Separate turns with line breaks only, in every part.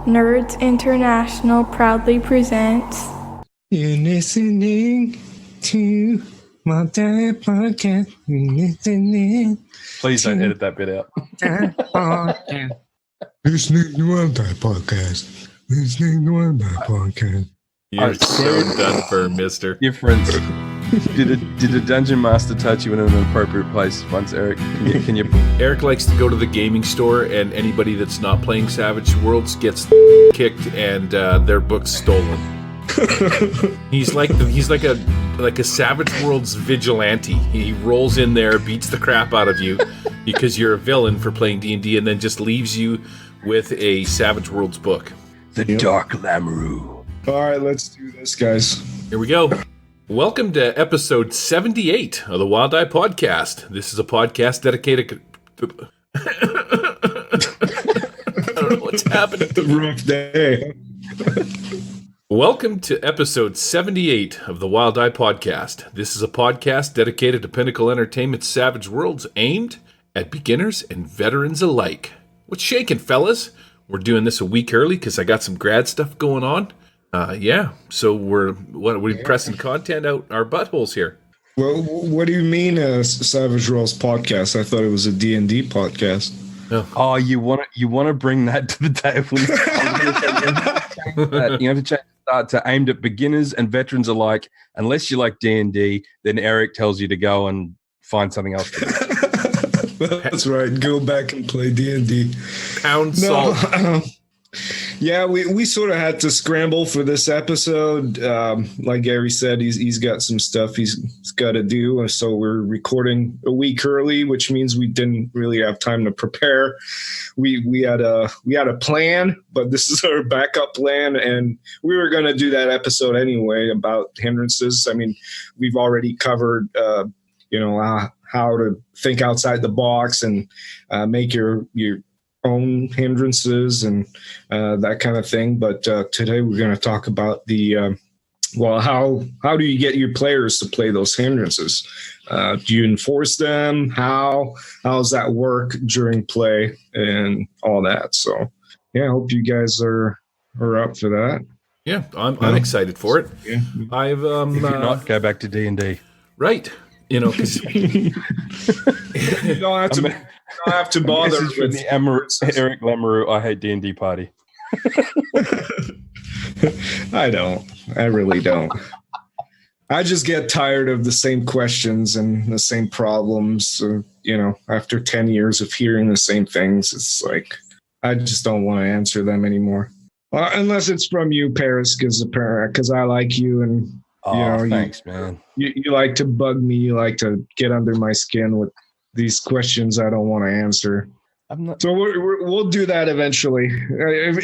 Nerds International proudly presents.
You're listening to my dad podcast. You're listening.
Please don't edit that bit out.
Listening to my dad podcast. Listening to my dad podcast.
You're so done for, mister.
Difference. Did a dungeon master touch you in an appropriate place once, Eric? Can you?
Eric likes to go to the gaming store, and anybody that's not playing Savage Worlds gets kicked and their books stolen. He's like a Savage Worlds vigilante. He rolls in there, beats the crap out of you because you're a villain for playing D&D, and then just leaves you with a Savage Worlds book.
The Dark Laminator.
All right, let's do this, guys.
Here we go. Welcome to episode 78 of the Wild Eye Podcast. This is a podcast dedicated to... I don't know what's happening.
It's a rough day.
Welcome to episode 78 of the Wild Eye Podcast. This is a podcast dedicated to Pinnacle Entertainment's Savage Worlds, aimed at beginners and veterans alike. What's shaking, fellas? We're doing this a week early because I got some grad stuff going on. So we're pressing content out our buttholes here.
Well, what do you mean a Savage Worlds podcast? I thought it was a D&D podcast.
Oh, you want to bring that to the table? You have to change that to aimed at beginners and veterans alike. Unless you like D&D, then Eric tells you to go and find something else to do.
That's right. Go back and play D&D.
Pound salt.
Yeah, we sort of had to scramble for this episode. Like Gary said, he's got some stuff he's got to do. So we're recording a week early, which means we didn't really have time to prepare. We had a plan, but this is our backup plan, and we were going to do that episode anyway about hindrances. I mean, we've already covered, how to think outside the box and make your own hindrances and that kind of thing. But today we're going to talk about the how do you get your players to play those hindrances? Do you enforce them? How does that work during play and all that? So yeah, I hope you guys are up for that.
Yeah, I'm excited for it.
Yeah.
I've
If you're not, go back to D&D.
right. Because
You don't have to bother
This is from
with
the Eric Lamoureux I Hate D&D party.
I don't. I really don't. I just get tired of the same questions and the same problems. After 10 years of hearing the same things, it's like I just don't want to answer them anymore. Well, unless it's from you, Paris, because I like you and
thanks, man.
You like to bug me. You like to get under my skin with these questions I don't want to answer. So we'll do that eventually.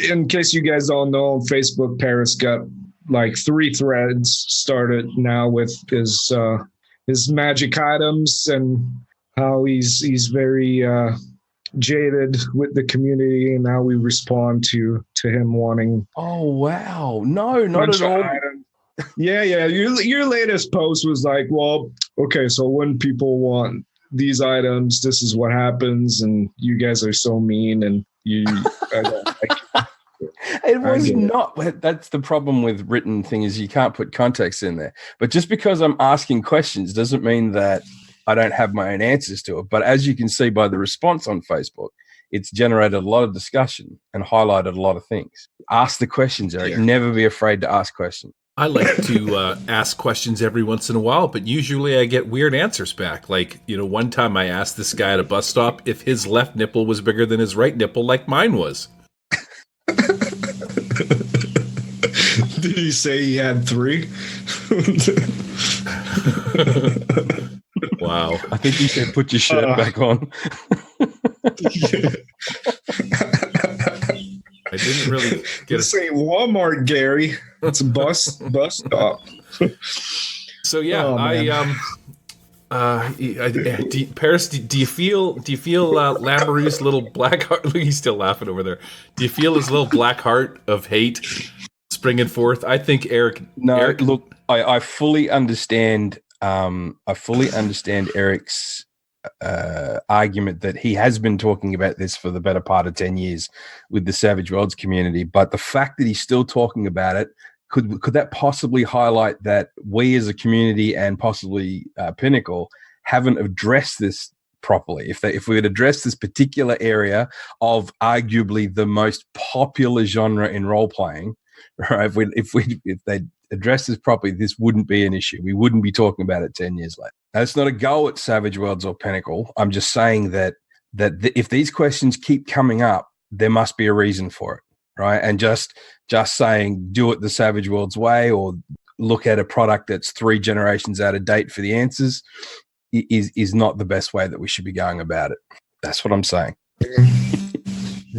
In case you guys don't know, on Facebook, Paris got like 3 threads started now with his magic items and how he's very jaded with the community, and how we respond to him wanting.
Oh wow! No, not at all.
Yeah. Your latest post was like, well, okay, so when people want these items, this is what happens, and you guys are so mean, and I don't like it.
It was not. That's the problem with written thing, is you can't put context in there. But just because I'm asking questions doesn't mean that I don't have my own answers to it. But as you can see by the response on Facebook, it's generated a lot of discussion and highlighted a lot of things. Ask the questions, Eric. Yeah. Never be afraid to ask questions.
I like to ask questions every once in a while, but usually I get weird answers back. Like, one time I asked this guy at a bus stop if his left nipple was bigger than his right nipple, like mine was.
Did he say he had 3?
Wow.
I think he said, put your shirt back on.
I didn't really get
This ain't Walmart, Gary. It's a bus stop.
So yeah, Paris, do you feel Lamoureux's little black heart? Look, he's still laughing over there. Do you feel his little black heart of hate springing forth? I think Eric.
Look, I fully understand. I fully understand Eric's argument that he has been talking about this for the better part of 10 years with the Savage Worlds community. But the fact that he's still talking about it, could that possibly highlight that we as a community and possibly Pinnacle haven't addressed this properly? If we had addressed this particular area of arguably the most popular genre in role playing, right? If they addressed this properly, this wouldn't be an issue. We wouldn't be talking about it 10 years later. That's not a go at Savage Worlds or Pinnacle. I'm just saying that if these questions keep coming up, there must be a reason for it, right? And just saying do it the Savage Worlds way or look at a product that's 3 generations out of date for the answers is not the best way that we should be going about it. That's what I'm saying.
All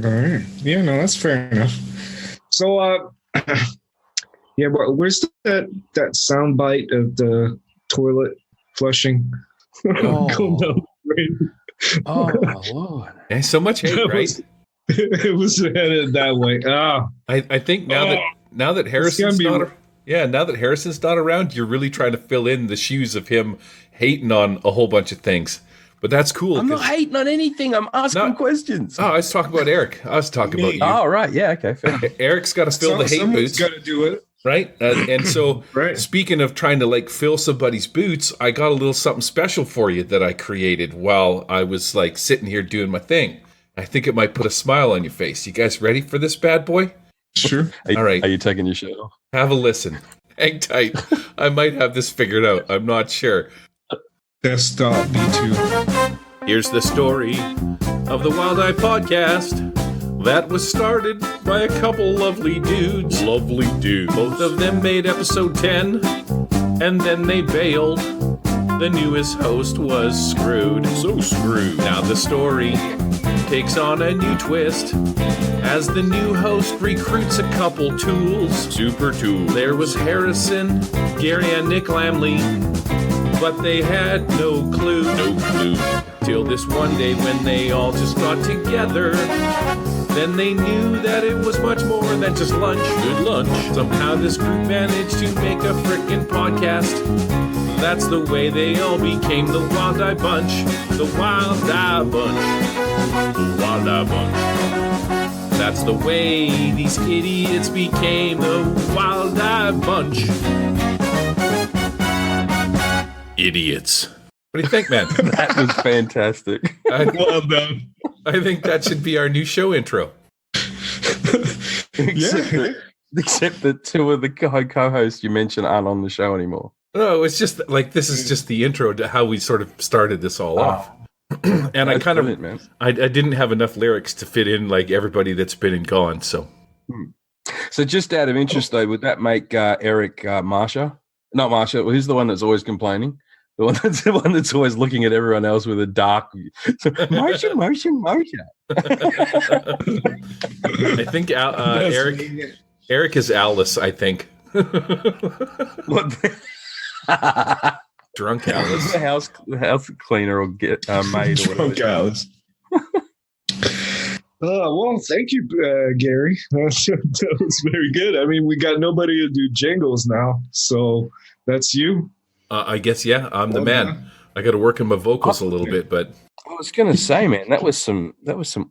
right. Yeah, no, that's fair enough. So, yeah, but where's that sound bite of the toilet flushing?
Oh,
Going down the drain?
oh my Lord.
And so much hate, right?
It was headed that way.
I think now that Harrison's not around, you're really trying to fill in the shoes of him hating on a whole bunch of things. But that's cool.
I'm not hating on anything. I'm asking questions.
Oh, I was talking about Eric. I was talking about you.
Oh, right. Yeah, okay. Fair.
Eric's got to fill the hate boots.
Got to do it.
Right? And so,
Right.
Speaking of trying to like fill somebody's boots, I got a little something special for you that I created while I was like sitting here doing my thing. I think it might put a smile on your face. You guys ready for this bad boy?
Sure.
All right.
Are you taking your shirt off?
Have a listen. Hang tight. I might have this figured out. I'm not sure.
Desktop, me too.
Here's the story of the Wild Eye Podcast that was started by a couple lovely dudes. Lovely dudes. Both of them made episode 10, and then they bailed. The newest host was screwed. So screwed. Now the story takes on a new twist as the new host recruits a couple tools. Super tools. There was Harrison, Gary, and Nick Lamley, but they had no clue. No clue. Till this one day when they all just got together. Then they knew that it was much more than just lunch. Good lunch. Somehow this group managed to make a frickin' podcast. That's the way they all became the Wild Eye Bunch. The Wild Eye Bunch. The Wild Eye Bunch. That's the way these idiots became the Wild Eye Bunch. Idiots. What do you think, man?
That was fantastic.
Well done.
I think that should be our new show intro.
Except that 2 of the co-hosts you mentioned aren't on the show anymore.
No, it's just like this is just the intro to how we sort of started this all off. And I kind of,
man.
I didn't have enough lyrics to fit in like everybody that's been and gone. So,
So just out of interest, though, would that make Eric Marsha? Not Marsha. Who's the one that's always complaining? The one that's always looking at everyone else with a dark Marsha.
I think Eric is Alice. I think
What
drunk Alice.
the house cleaner or get maid or whatever.
Drunk Alice. Well, thank you, Gary. That was very good. I mean, we got nobody to do jingles now, so that's you.
I guess I'm the man. I got to work on my vocals a little bit, but
I was going to say, man, that was some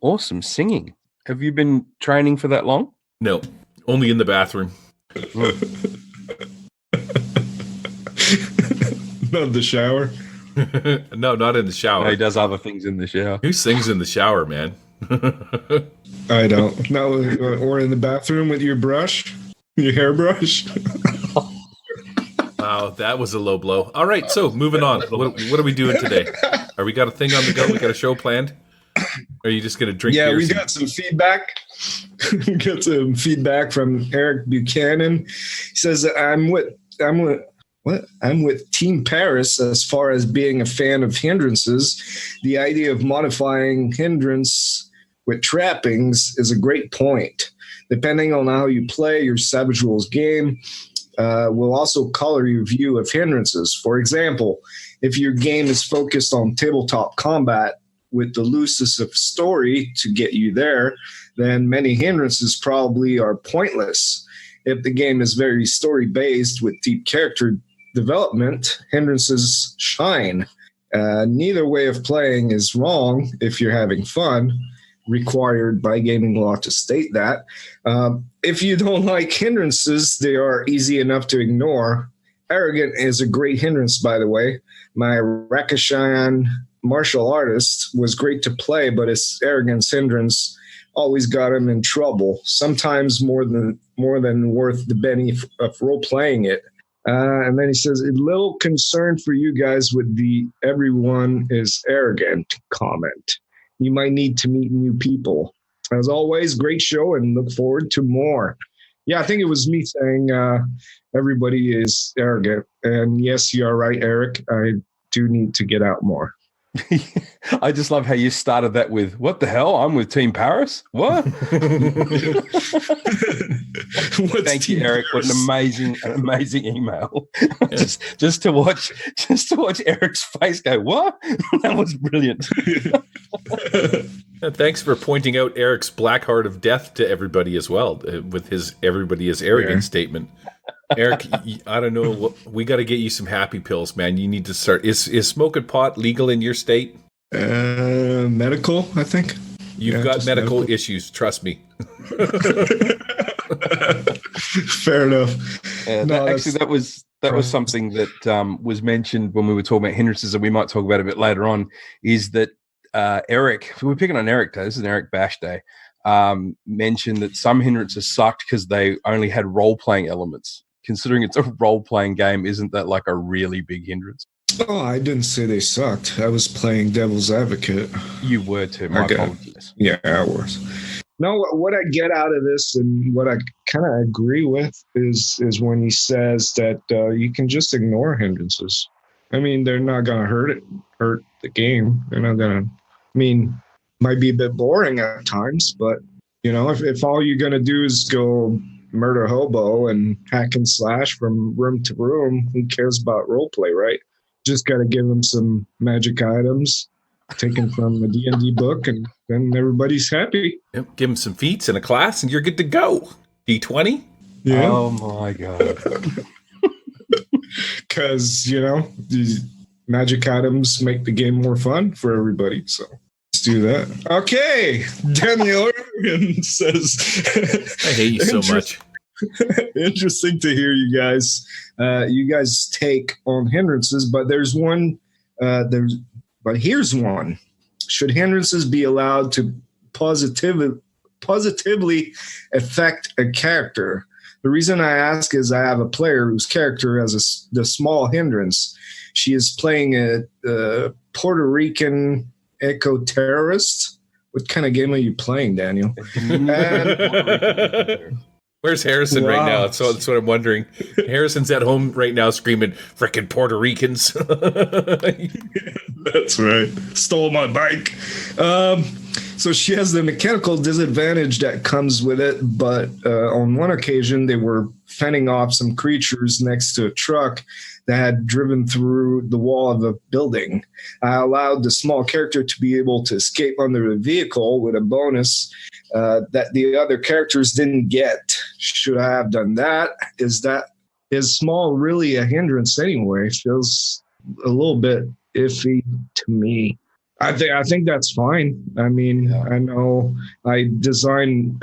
awesome singing. Have you been training for that long?
no, only in the bathroom.
Not the shower.
No, not in the shower.
No, he does other things in the shower.
Who sings in the shower, man?
I don't. No, or in the bathroom with your brush, your hairbrush.
Wow, that was a low blow. All right, so moving on. What are we doing today? Are we got a thing on the go? We got a show planned? Or are you just going to drink
Yeah,
beer?
we got some feedback. We got some feedback from Eric Buchanan. He says that I'm with Team Paris as far as being a fan of hindrances. The idea of modifying hindrance with trappings is a great point. Depending on how you play your Savage Rules game, will also color your view of hindrances. For example, if your game is focused on tabletop combat with the loosest of story to get you there, then many hindrances probably are pointless. If the game is very story-based with deep character development, hindrances shine. Neither way of playing is wrong if you're having fun, required by gaming law to state that. If you don't like hindrances, they are easy enough to ignore. Arrogant is a great hindrance, by the way. My Rakishan martial artist was great to play, but his arrogance hindrance always got him in trouble, sometimes more than worth the penny of role-playing it. And then he says, a little concerned for you guys with the everyone is arrogant comment. You might need to meet new people. As always, great show and look forward to more. Yeah, I think it was me saying everybody is arrogant. And yes, you are right, Eric. I do need to get out more.
I just love how you started that with, what the hell? I'm with Team Paris? What? Thank you, Eric. What an amazing email. just to watch Eric's face go, what? That was brilliant.
Thanks for pointing out Eric's black heart of death to everybody as well, with his everybody is arrogant statement. Eric, I don't know. We got to get you some happy pills, man. You need to start. Is smoking pot legal in your state?
Medical, I think.
You've got medical issues. Trust me.
Fair enough.
Actually, that was something that was mentioned when we were talking about hindrances, and we might talk about it a bit later on. Is that Eric? We're picking on Eric Day. This is an Eric Bash Day. Mentioned that some hindrances sucked because they only had role-playing elements. Considering it's a role-playing game, isn't that like a really big hindrance?
Oh, I didn't say they sucked. I was playing devil's advocate.
You were too. My apologies.
Yeah, I was. No, what I get out of this and what I kind of agree with is when he says that you can just ignore hindrances. I mean, they're not going to hurt the game. They're not going to, might be a bit boring at times, but, if all you're going to do is go murder hobo and hack and slash from room to room, who cares about roleplay, right? Just got to give them some magic items taken from a D&D book, and then everybody's happy.
Yep, give them some feats in a class, and you're good to go. D20?
Yeah.
Oh, my God.
Because, these magic items make the game more fun for everybody, so let's do that. Okay, Daniel Irwin says...
I hate you so much.
Interesting to hear you guys take on hindrances, but there's one. But here's one. Should hindrances be allowed to positively affect a character? The reason I ask is I have a player whose character has the small hindrance. She is playing a Puerto Rican eco-terrorist. What kind of game are you playing, Daniel?
Where's Harrison right now? That's what I'm wondering. Harrison's at home right now screaming, frickin' Puerto Ricans.
That's right. Stole my bike. So she has the mechanical disadvantage that comes with it, but on one occasion they were fending off some creatures next to a truck that had driven through the wall of a building. I allowed the small character to be able to escape under the vehicle with a bonus that the other characters didn't get. Should I have done that? Is small really a hindrance anyway? Feels a little bit iffy to me. I think that's fine. I know I designed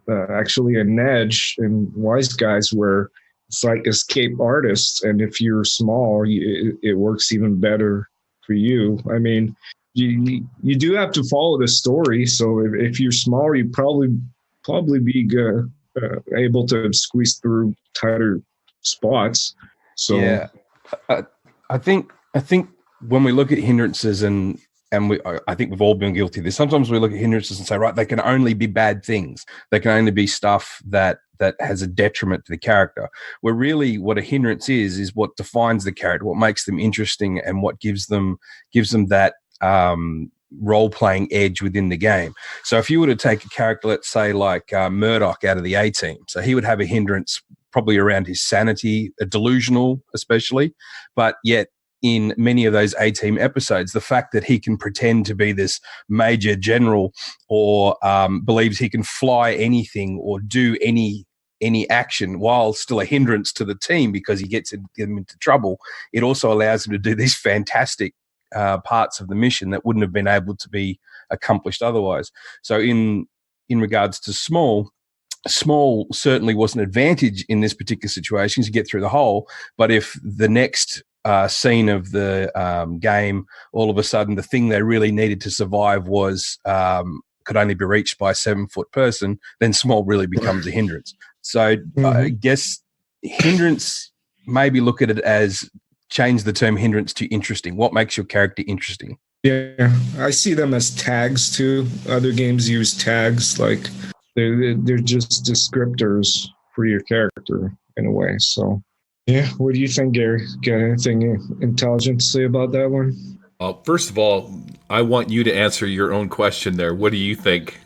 actually an edge in Wise Guys where it's like escape artists, and if you're small, it works even better for you. You do have to follow the story. So if you're small, you probably be able to squeeze through tighter spots. So
yeah, I think when we look at hindrances and I think we've all been guilty of this. Sometimes we look at hindrances and say, right, they can only be bad things. They can only be stuff that has a detriment to the character. Where really what a hindrance is what defines the character, what makes them interesting, and what gives them that role-playing edge within the game. So if you were to take a character, let's say like Murdoch out of the A-Team, so he would have a hindrance probably around his sanity, delusional especially, but yet in many of those A-Team episodes, the fact that he can pretend to be this major general or believes he can fly anything or do any any action while still a hindrance to the team because he gets them into trouble. It also allows him to do these fantastic parts of the mission that wouldn't have been able to be accomplished otherwise. So in regards to Small certainly was an advantage in this particular situation to get through the hole. But if the next scene of the game, all of a sudden the thing they really needed to survive was could only be reached by a 7-foot person, then Small really becomes a hindrance. So I guess hindrance, maybe look at it as change the term hindrance to interesting. What makes your character interesting?
Yeah, I see them as tags too. Other games use tags, like they're just descriptors for your character in a way. So, yeah, what do you think, Gary? Got anything intelligent to say about that one?
First of all, I want you to answer your own question there. What do you think?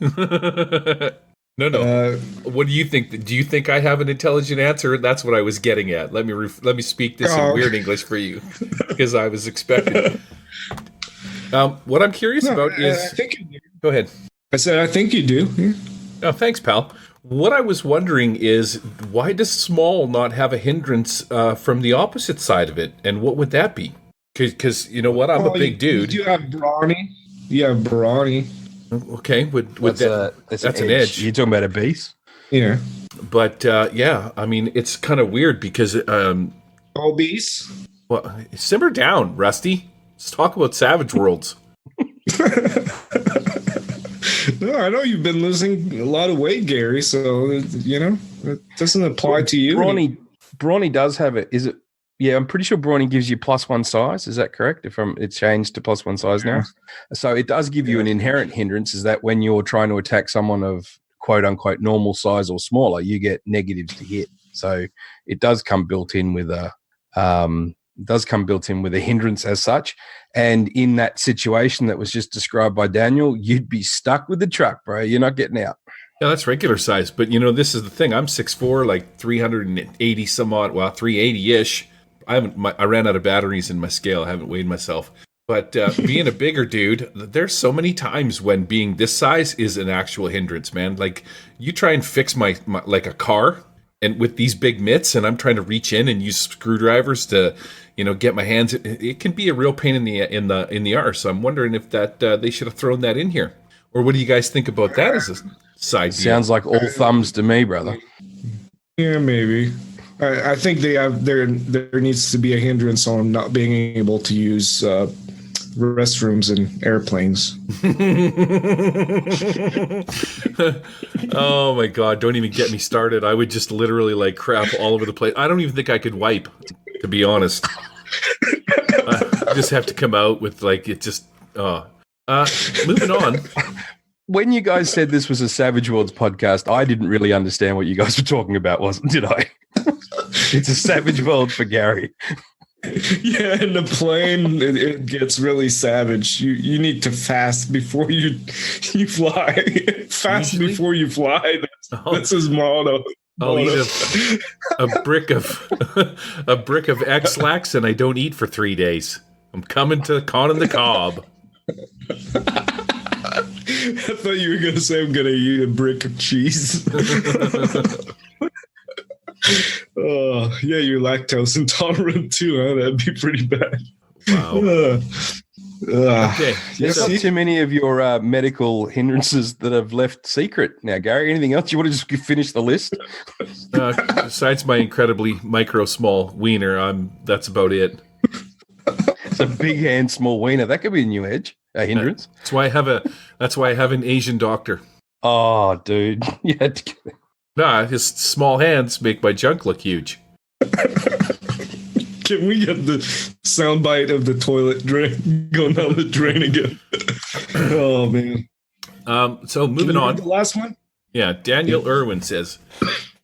No. What do you think? Do you think I have an intelligent answer? That's what I was getting at. Let me speak this in weird English for you, because I was expecting. What I'm curious about is.
I think you do.
Go ahead.
I said I think you do. Yeah.
Oh, thanks, pal. What I was wondering is, why does Small not have a hindrance from the opposite side of it, and what would that be? Because you know what, I'm a big dude.
You have Brawny. You have Brawny.
Okay, that's an edge.
You're talking about a beast?
Yeah.
But yeah, I mean, it's kind of weird because
obese.
Well, simmer down, Rusty. Let's talk about Savage Worlds.
No, I know you've been losing a lot of weight, Gary. So it doesn't apply to you.
Brawny does have it. Is it? Yeah, I'm pretty sure Brawny gives you +1 size. Is that correct? It's changed to +1 size now. So it does give you an inherent hindrance, is that when you're trying to attack someone of quote unquote normal size or smaller, you get negatives to hit. So it does come built in with a hindrance as such. And in that situation that was just described by Daniel, you'd be stuck with the truck, bro. You're not getting out.
Yeah, that's regular size. But this is the thing. I'm 6'4", like 380 some odd, 380-ish. I ran out of batteries in my scale. I haven't weighed myself. But being a bigger dude, there's so many times when being this size is an actual hindrance, man. Like, you try and fix my like a car, and with these big mitts, and I'm trying to reach in and use screwdrivers to, get my hands. It can be a real pain in the arse. So I'm wondering if that they should have thrown that in here, or what do you guys think about that as a side deal?
Sounds like all thumbs to me, brother.
Yeah, maybe. I think there needs to be a hindrance on not being able to use restrooms in airplanes.
Oh my God! Don't even get me started. I would just literally like crap all over the place. I don't even think I could wipe, to be honest. I just have to come out with like it. Just moving on.
When you guys said this was a Savage Worlds podcast, I didn't really understand what you guys were talking about, did I? It's a Savage World for Gary.
Yeah, in the plane, it gets really savage. You need to fast before you fly. Fast usually? Before you fly. That's his motto.
I'll eat a brick of X-Lax, and I don't eat for 3 days. I'm coming to Con on the Cob.
I thought you were going to say I'm going to eat a brick of cheese. Oh, yeah, you're lactose intolerant too, huh? That'd be pretty bad.
Wow.
Okay. There's not too many of your medical hindrances that have left secret now, Gary. Anything else? You want to just finish the list?
Besides my incredibly small wiener, that's about it.
It's a big hand, small wiener. That could be a new edge, a hindrance.
That's why I have an Asian doctor.
Oh, dude. You had to get...
Nah, his small hands make my junk look huge.
Can we get the soundbite of the toilet drain going down the drain again? Oh, man.
So moving on.
The last one?
Yeah, Daniel Irwin says,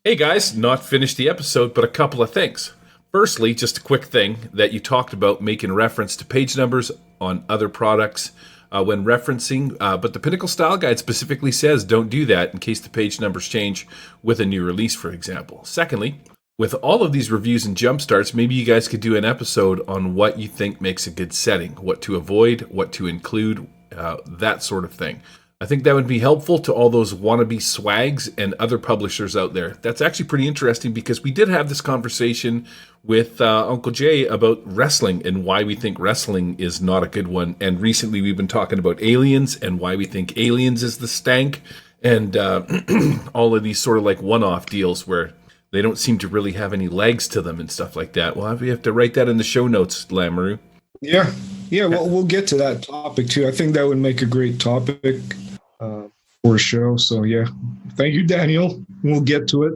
"Hey guys, not finished the episode, but a couple of things. Firstly, just a quick thing that you talked about making reference to page numbers on other products when referencing, but the Pinnacle Style Guide specifically says don't do that in case the page numbers change with a new release, for example. Secondly, with all of these reviews and jump starts, maybe you guys could do an episode on what you think makes a good setting, what to avoid, what to include, that sort of thing. I think that would be helpful to all those wannabe swags and other publishers out there. That's actually pretty interesting because we did have this conversation with Uncle Jay about wrestling and why we think wrestling is not a good one. And recently we've been talking about Aliens and why we think Aliens is the stank, and all of these sort of like one-off deals where they don't seem to really have any legs to them and stuff like that. Well, we have to write that in the show notes, Lamoureux.
Yeah. Well, we'll get to that topic too. I think that would make a great topic for a show. So yeah, thank you, Daniel. We'll get to it.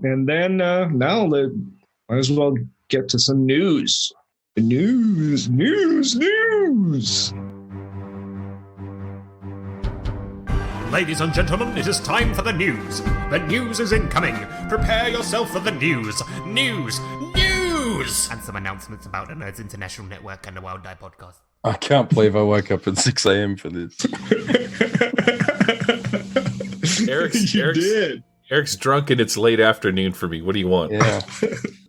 And then now might as well get to some news. News.
Ladies and gentlemen, it is time for the news. The news is incoming. Prepare yourself for the news. News. And some announcements about the Nerds International Network and the Wild Die podcast.
I can't believe I woke up at 6 a.m. for this.
Eric's drunk and it's late afternoon for me. What do you want?
Yeah.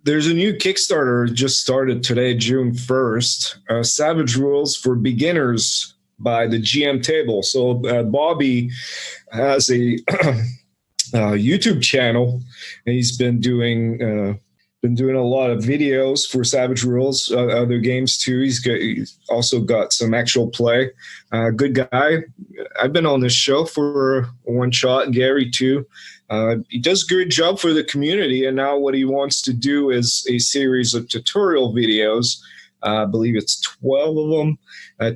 There's a new Kickstarter just started today, June 1st. Savage Rules for Beginners by the GM Table. So Bobby has a YouTube channel, and he's been doing a lot of videos for Savage Rules, other games too. He's also got some actual play. Good guy. I've been on this show for one shot. Gary too. He does a good job for the community, and now what he wants to do is a series of tutorial videos. I believe it's 12 of them,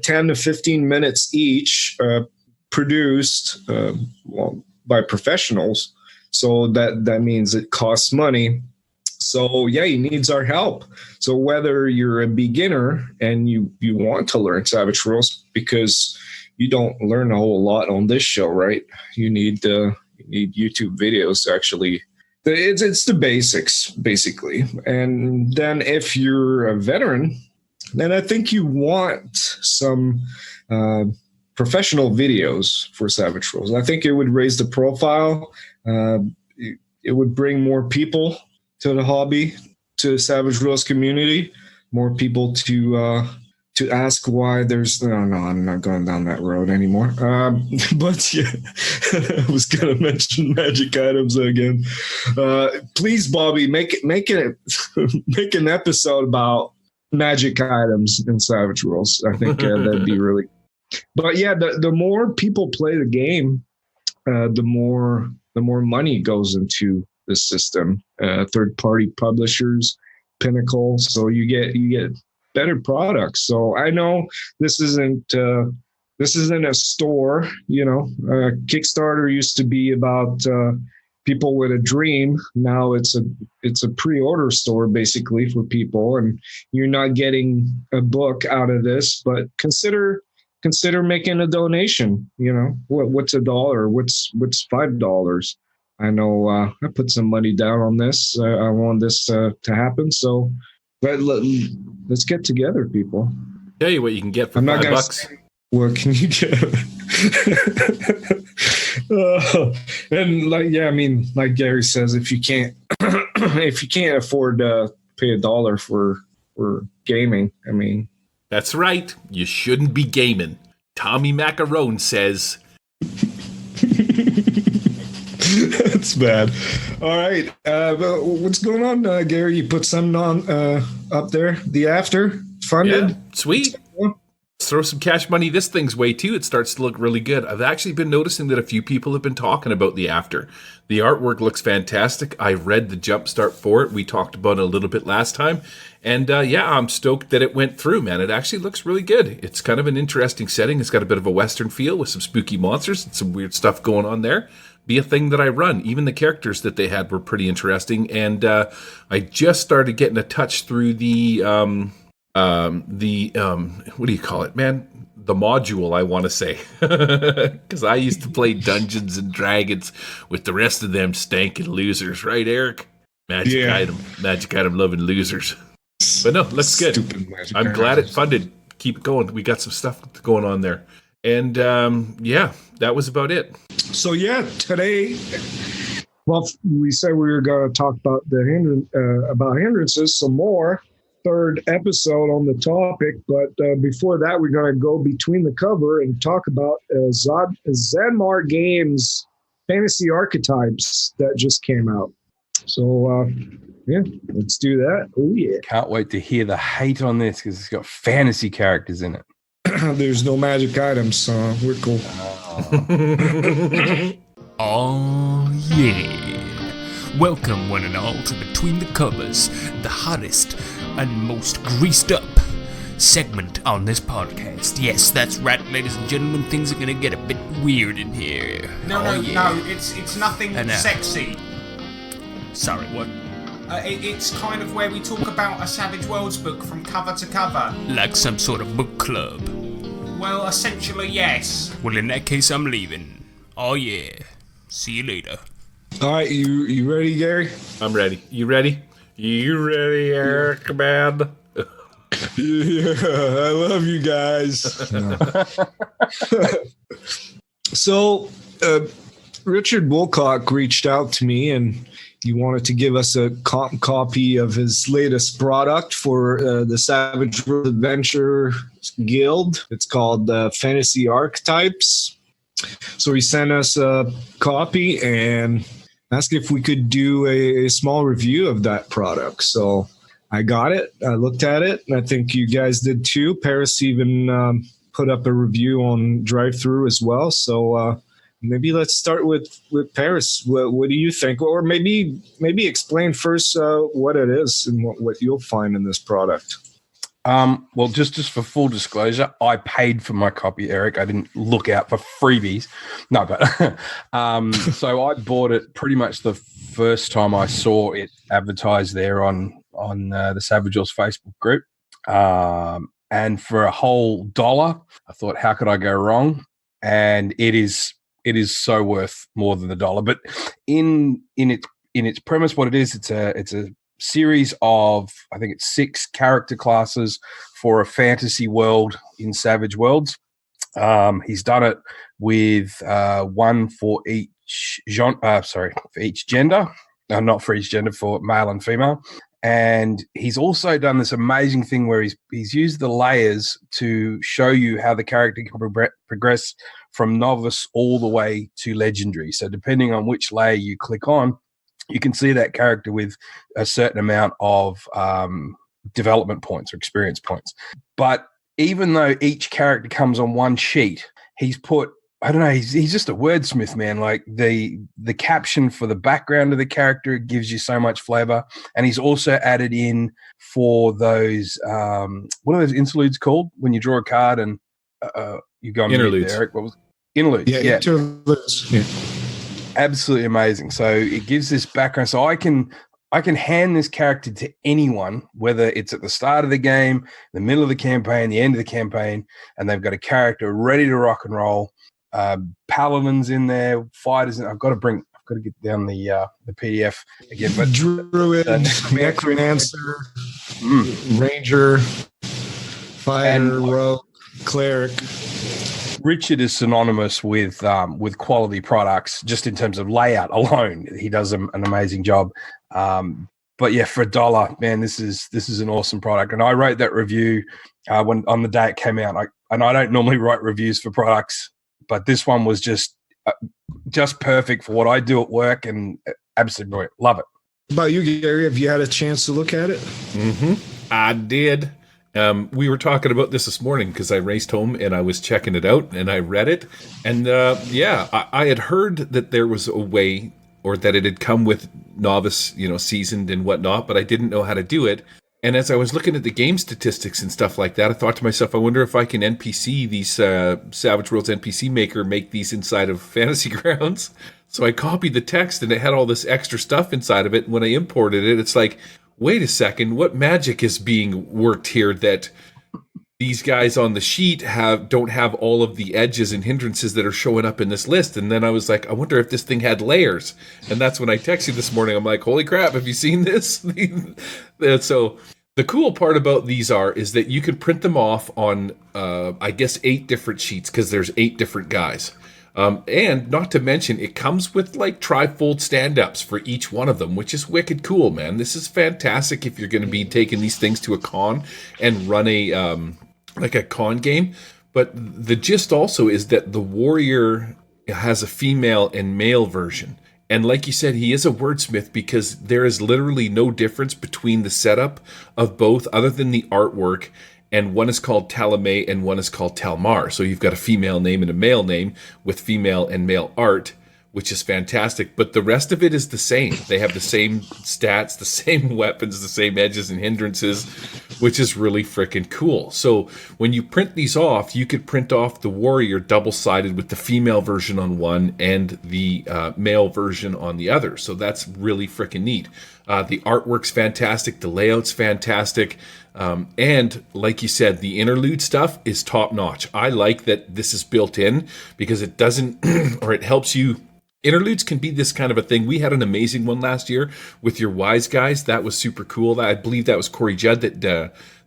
10 to 15 minutes each, produced by professionals. So that means it costs money. So yeah, he needs our help. So whether you're a beginner and you want to learn Savage Rules, because you don't learn a whole lot on this show, right? You need YouTube videos actually. It's the basics basically. And then if you're a veteran, then I think you want some professional videos for Savage Rules. I think it would raise the profile. It would bring more people to the hobby, to the Savage Rules community, more people to ask why there's no, I'm not going down that road anymore. But yeah, I was gonna mention magic items again. Please, Bobby, make an episode about magic items in Savage Rules. I think that'd be really. But yeah, the more people play the game, the more money goes into the system. Third-party publishers, Pinnacle, so you get better products. So I know this isn't a store. Kickstarter used to be about people with a dream. Now it's a pre-order store basically for people, and you're not getting a book out of this, but consider making a donation. What's $1? What's $5? I know I put some money down on this. I want this to happen. So let's get together, people.
Tell you what you can get for $5.
What can you get? And like Gary says, if you can't afford to pay $1 for gaming,
that's right. You shouldn't be gaming. Tommy Macarone says.
That's bad. All right. What's going on, Gary? You put something on up there? The After funded?
Yeah, sweet. Let's throw some cash money this thing's way, too. It starts to look really good. I've actually been noticing that a few people have been talking about the After. The artwork looks fantastic. I read the jumpstart for it. We talked about it a little bit last time. And I'm stoked that it went through, man. It actually looks really good. It's kind of an interesting setting. It's got a bit of a Western feel with some spooky monsters and some weird stuff going on there. Be a thing that I run. Even the characters that they had were pretty interesting. And I just started getting a touch through the what do you call it, man? The module, I want to say. Because I used to play Dungeons and Dragons with the rest of them stankin' losers. Right, Eric? Magic item loving losers. But no, looks good. I'm glad it funded. Keep it going. We got some stuff going on there. And that was about it.
So yeah, today, well, we said we were going to talk about about hindrances some more. third episode on the topic, but before that, we're going to go between the cover and talk about Zadmar Games Fantasy Archetypes that just came out. So, yeah, let's do that. Oh, yeah.
Can't wait to hear the hate on this because it's got fantasy characters in it.
There's no magic items, so we're cool.
Oh yeah. Welcome one and all to Between the Covers, the hottest and most greased up segment on this podcast. Yes, that's right, ladies and gentlemen, things are gonna get a bit weird in here.
No, it's nothing sexy.
Sorry, what?
It's kind of where we talk about a Savage Worlds book from cover to cover.
Like some sort of book club.
Well, essentially, yes.
Well, in that case, I'm leaving. Oh yeah. See you later.
All right, you ready, Gary?
I'm ready. You ready? You ready, Eric, man?
Yeah, I love you guys. So, Richard Woolcock reached out to me and he wanted to give us a copy of his latest product for the Savage World Adventure Guild. It's called Fantasy Archetypes. So he sent us a copy and asked if we could do a small review of that product. So I got it. I looked at it, and I think you guys did too. Paris even put up a review on Drive-Thru as well. So maybe let's start with Paris. What do you think? Or maybe explain first what it is and what you'll find in this product.
Well, just for full disclosure, I paid for my copy, Eric. I didn't look out for freebies. No, but so I bought it pretty much the first time I saw it advertised there on the Savage Worlds Facebook group. And for a whole $1, I thought, how could I go wrong? And it is so worth more than $1. But in its premise, what it is, it's a series of, I think it's 6 character classes for a fantasy world in Savage Worlds. He's done it with one for each for each gender, not for each gender, for male and female. And he's also done this amazing thing where he's used the layers to show you how the character can progress from novice all the way to legendary. So depending on which layer you click on, you can see that character with a certain amount of development points or experience points. But even though each character comes on one sheet, he's put, I don't know, he's just a wordsmith, man. Like the caption for the background of the character gives you so much flavor. And he's also added in for those, what are those interludes called? When you draw a card and you go on
interludes.
There, Eric, what was interludes?
Yeah, interludes. Yeah.
Absolutely amazing. So it gives this background. So I can hand this character to anyone, whether it's at the start of the game, the middle of the campaign, the end of the campaign, and they've got a character ready to rock and roll. Paladins in there, fighters. I've got to get down the PDF again. But
Druid, Necromancer, Ranger, Fighter, Rogue, Cleric.
Richard is synonymous with quality products, just in terms of layout alone. He does an amazing job. But yeah, for $1, man, this is an awesome product. And I wrote that review when on the day it came out. I don't normally write reviews for products, but this one was just perfect for what I do at work, and absolutely brilliant. Love it.
How about you, Gary? Have you had a chance to look at it?
Mm-hmm. I did. We were talking about this morning because I raced home and I was checking it out and I read it. And I had heard that there was a way, or that it had come with novice, seasoned and whatnot, but I didn't know how to do it. And as I was looking at the game statistics and stuff like that, I thought to myself, I wonder if I can NPC these Savage Worlds NPC Maker, make these inside of Fantasy Grounds. So I copied the text and it had all this extra stuff inside of it. And when I imported it, it's like, wait a second, what magic is being worked here that these guys on the sheet don't have all of the edges and hindrances that are showing up in this list? And then I was like, I wonder if this thing had layers. And that's when I texted this morning. I'm like, holy crap, have you seen this? So the cool part about these is that you can print them off on, I guess, 8 different sheets, because there's 8 different guys. And not to mention, it comes with like trifold stand-ups for each one of them, which is wicked cool, man. This is fantastic if you're going to be taking these things to a con and run a like a con game. But the gist also is that the warrior has a female and male version. And like you said, he is a wordsmith because there is literally no difference between the setup of both other than the artwork. And one is called Talamay and one is called Talmar. So you've got a female name and a male name with female and male art, which is fantastic. But the rest of it is the same. They have the same stats, the same weapons, the same edges and hindrances, which is really freaking cool. So when you print these off, you could print off the warrior double-sided with the female version on one and the male version on the other. So that's really freaking neat. The artwork's fantastic. The layout's fantastic. And like you said, the interlude stuff is top-notch. I like that this is built in because it doesn't, or it helps you. Interludes can be this kind of a thing. We had an amazing one last year with your Wise Guys. That was super cool. I believe that was Corey Judd that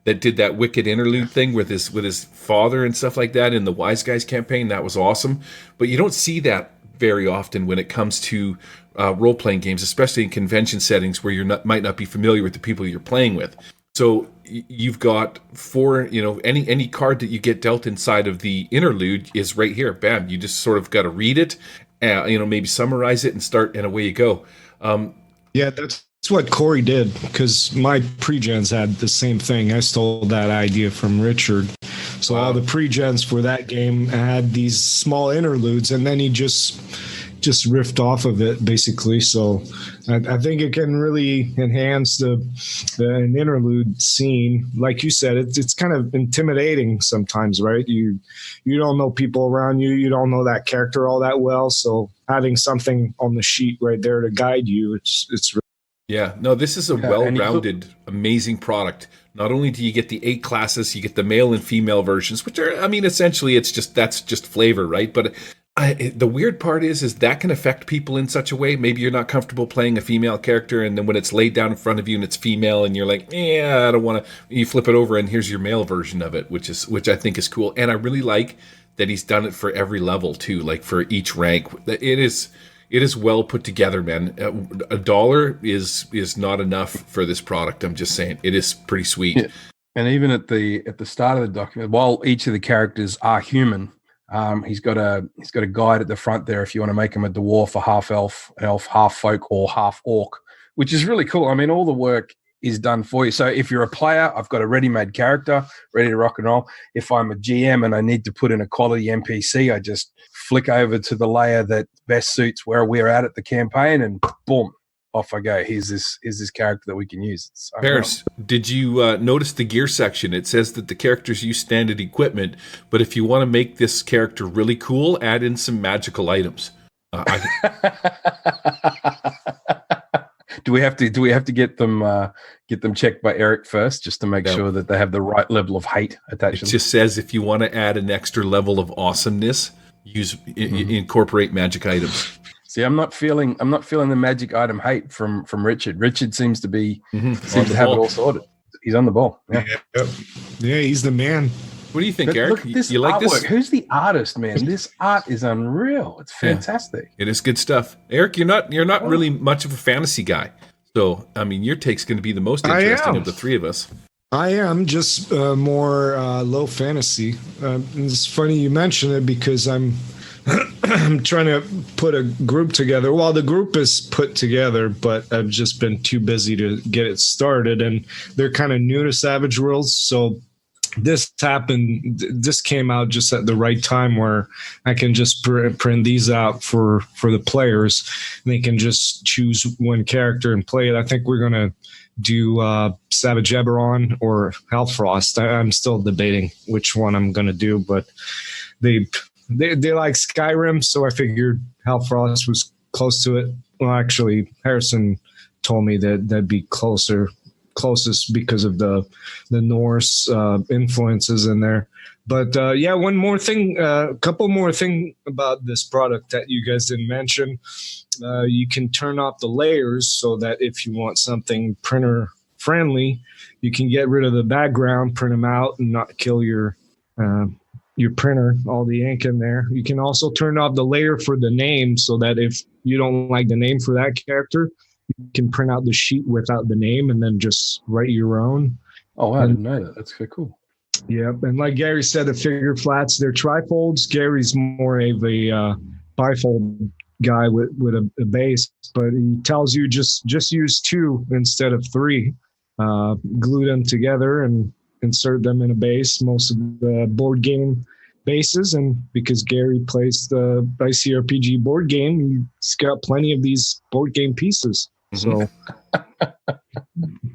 did that wicked interlude thing with his father and stuff like that in the Wise Guys campaign. That was awesome. But you don't see that very often when it comes to role-playing games, especially in convention settings where might not be familiar with the people you're playing with. So you've got any card that you get dealt inside of the interlude is right here. Bam! You just sort of got to read it. Maybe summarize it and start, and away you go.
Yeah, that's what Corey did, because my pre-gens had the same thing. I stole that idea from Richard. So all the pre-gens for that game had these small interludes, and then he just riffed off of it, basically. So I think it can really enhance an interlude scene. Like you said, it's kind of intimidating sometimes, right? You don't know people around you. You don't know that character all that well. So having something on the sheet right there to guide you, it's really.
Yeah, no, this is a well-rounded, amazing product. Not only do you get the 8 classes, you get the male and female versions, which are, essentially that's just flavor, right? But the weird part is that can affect people in such a way. Maybe you're not comfortable playing a female character, and then when it's laid down in front of you and it's female, and you're like, I don't want to. You flip it over, and here's your male version of it, which I think is cool. And I really like that he's done it for every level too, like for each rank. It is well put together, man. $1 is not enough for this product. I'm just saying, it is pretty sweet.
Yeah. And even at the start of the document, while each of the characters are human. He's got a guide at the front there if you want to make him a dwarf, a half elf, half folk, or half orc, which is really cool. All the work is done for you. So if you're a player, I've got a ready-made character ready to rock and roll. If I'm a GM and I need to put in a quality NPC, I just flick over to the layer that best suits where we're at the campaign, and boom, off I go. Here's this character that we can use.
Paris, did you notice the gear section? It says that the characters use standard equipment, but if you want to make this character really cool, add in some magical items. Do we have to get them checked by Eric first, just to make sure that they have the right level of hate attached? It just says if you want to add an extra level of awesomeness, incorporate magic items.
See, I'm not feeling the magic item hate from Richard. Richard seems to have it all sorted. He's on the ball. Yeah,
he's the man.
What do you think, Eric? You like
artwork.
this?
Who's the artist, man? This art is unreal. It's fantastic.
Yeah, it is good stuff. Eric, you're not really much of a fantasy guy. So, your take's going to be the most interesting of the three of us.
I am just more low fantasy. It's funny you mention it because I'm trying to put a group together. Well, the group is put together, but I've just been too busy to get it started. And they're kind of new to Savage Worlds. So this came out just at the right time where I can just print these out for the players. And they can just choose one character and play it. I think we're going to do Savage Eberron or Hellfrost. I'm still debating which one I'm going to do, but they like Skyrim, so I figured Hellfrost was close to it. Well, actually, Harrison told me that'd be closest because of the Norse influences in there. But one more thing, a couple more things about this product that you guys didn't mention. You can turn off the layers so that if you want something printer friendly, you can get rid of the background, print them out, and not kill your your printer, all the ink in there. You can also turn off the layer for the name so that if you don't like the name for that character, you can print out the sheet without the name and then just write your own.
Oh, wow, I didn't know that. That's so cool.
Yep. And like Gary said, the figure flats, they're trifolds. Gary's more of a bifold guy with a base, but he tells you just use 2 instead of 3. Glue them together and insert them in a base, most of the board game bases. And because Gary plays the ICRPG board game, he's got plenty of these board game pieces. So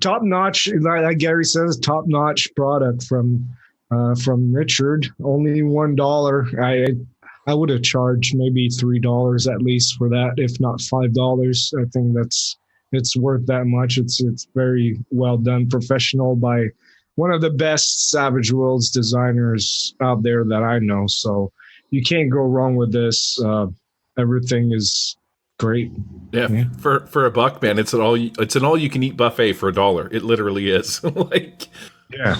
top notch, like Gary says, top notch product from Richard. Only $1. I would have charged maybe $3 at least for that, if not $5. I think it's worth that much. It's very well done, professional by one of the best Savage Worlds designers out there that I know. So you can't go wrong with this. Everything is great.
Yeah. For $1, man, it's an all you can eat buffet for $1. It literally is. Like,
yeah.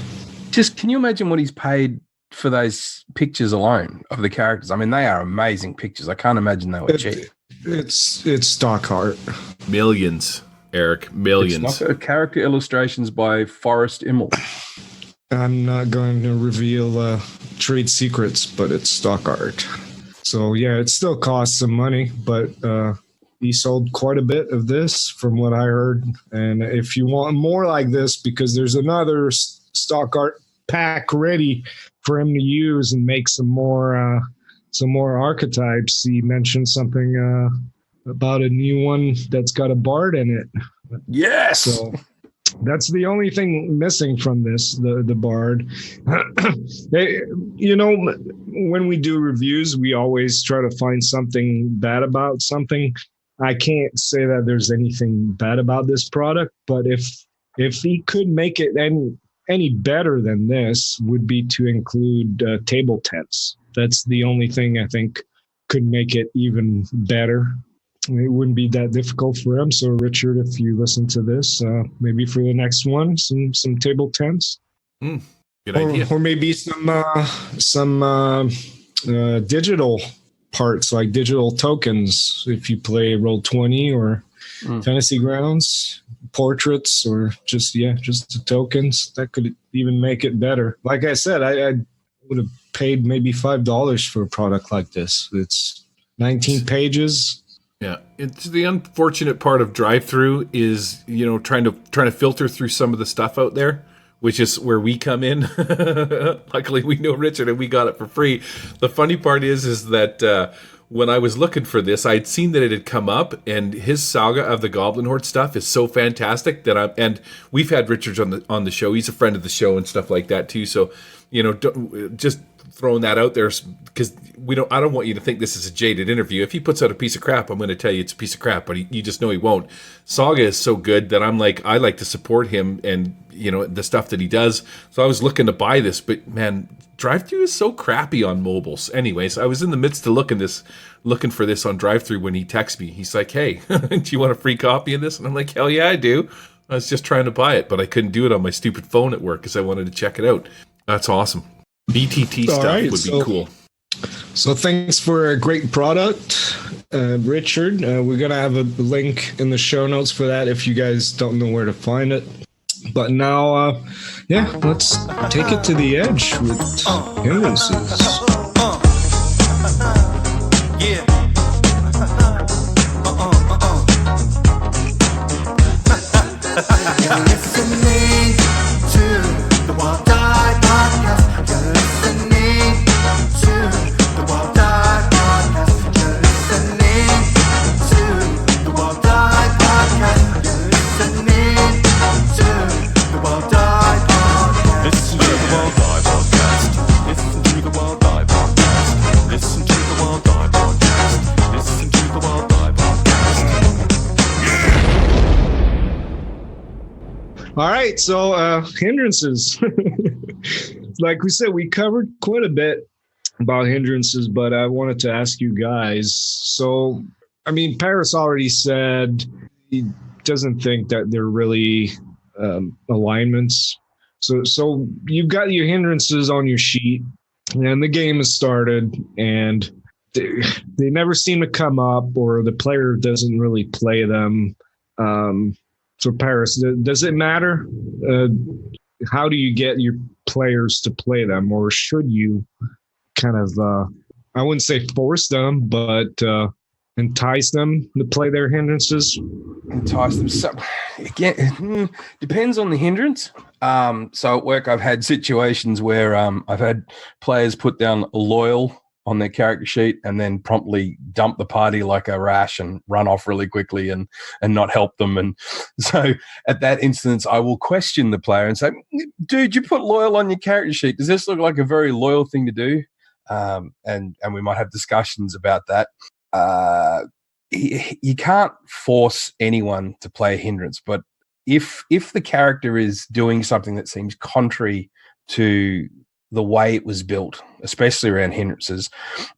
Just can you imagine what he's paid for those pictures alone of the characters? I mean, they are amazing pictures. I can't imagine they were cheap.
It's stock art.
Millions, Eric, millions.
It's not character illustrations by Forrest Immel.
I'm not going to reveal trade secrets, but it's stock art. So yeah, it still costs some money, but he sold quite a bit of this from what I heard. And if you want more like this, because there's another stock art pack ready for him to use and make some more archetypes. He mentioned something about a new one that's got a bard in it.
Yes.
So that's the only thing missing from this, the bard. When we do reviews, we always try to find something bad about something. I can't say that there's anything bad about this product, but if he could make it any better than this, would be to include table tents. That's the only thing I think could make it even better. It wouldn't be that difficult for him. So Richard, if you listen to this, maybe for the next one, some table tents.
Good idea.
Or maybe some digital parts, like digital tokens, if you play Roll20 or Fantasy Grounds, portraits, or just the tokens. That could even make it better. Like I said, I would have paid maybe $5 for a product like this. It's 19 pages.
Yeah, it's the unfortunate part of drive-through is, trying to filter through some of the stuff out there, which is where we come in. Luckily, we know Richard and we got it for free. The funny part is that when I was looking for this, I'd seen that it had come up, and his Saga of the Goblin Horde stuff is so fantastic and we've had Richard on the show. He's a friend of the show and stuff like that too. So, just throwing that out there, because I don't want you to think this is a jaded interview. If he puts out a piece of crap, I'm going to tell you it's a piece of crap, but you just know he won't. Saga is so good that I like to support him and the stuff that he does. So I was looking to buy this, but man, drive-through is so crappy on mobiles. Anyways, I was in the midst of looking for this on drive-through when he texted me. He's like, "Hey, do you want a free copy of this?" And I'm like, "Hell yeah, I do." I was just trying to buy it, but I couldn't do it on my stupid phone at work because I wanted to check it out. That's awesome. BTT stuff would be cool.
So thanks for a great product, Richard. We're going to have a link in the show notes for that if you guys don't know where to find it. But now, let's take it to the edge with Hindrances.
Yeah. You're listening to the Wild Die Podcast. You're listening to the Wild Die Podcast. You're listening to the Wild Die Podcast. You're listening to the Wild Die Podcast. Listen to the Wild Die Podcast. Listen to the Wild Die Podcast. Listen to the Wild Die Podcast. Listen to the Wild Die Podcast.
All right, so Hindrances. Like we said, we covered quite a bit about Hindrances, but I wanted to ask you guys. So, I mean, Paris already said he doesn't think that they're really alignments. So you've got your Hindrances on your sheet. and the game has started, and they never seem to come up, or the player doesn't really play them. So Paris, does it matter? How do you get your players to play them, or should you kind of, I wouldn't say force them, but entice them to play their hindrances?
Entice them. So, again, depends on the hindrance. So at work, I've had situations where I've had players put down loyal on their character sheet and then promptly dump the party like a rash and run off really quickly and not help them. And so at that instance, I will question the player and say, dude, you put loyal on your character sheet. Does this look like a very loyal thing to do? And we might have discussions about that. You can't force anyone to play a hindrance, but if the character is doing something that seems contrary to the way it was built, especially around hindrances,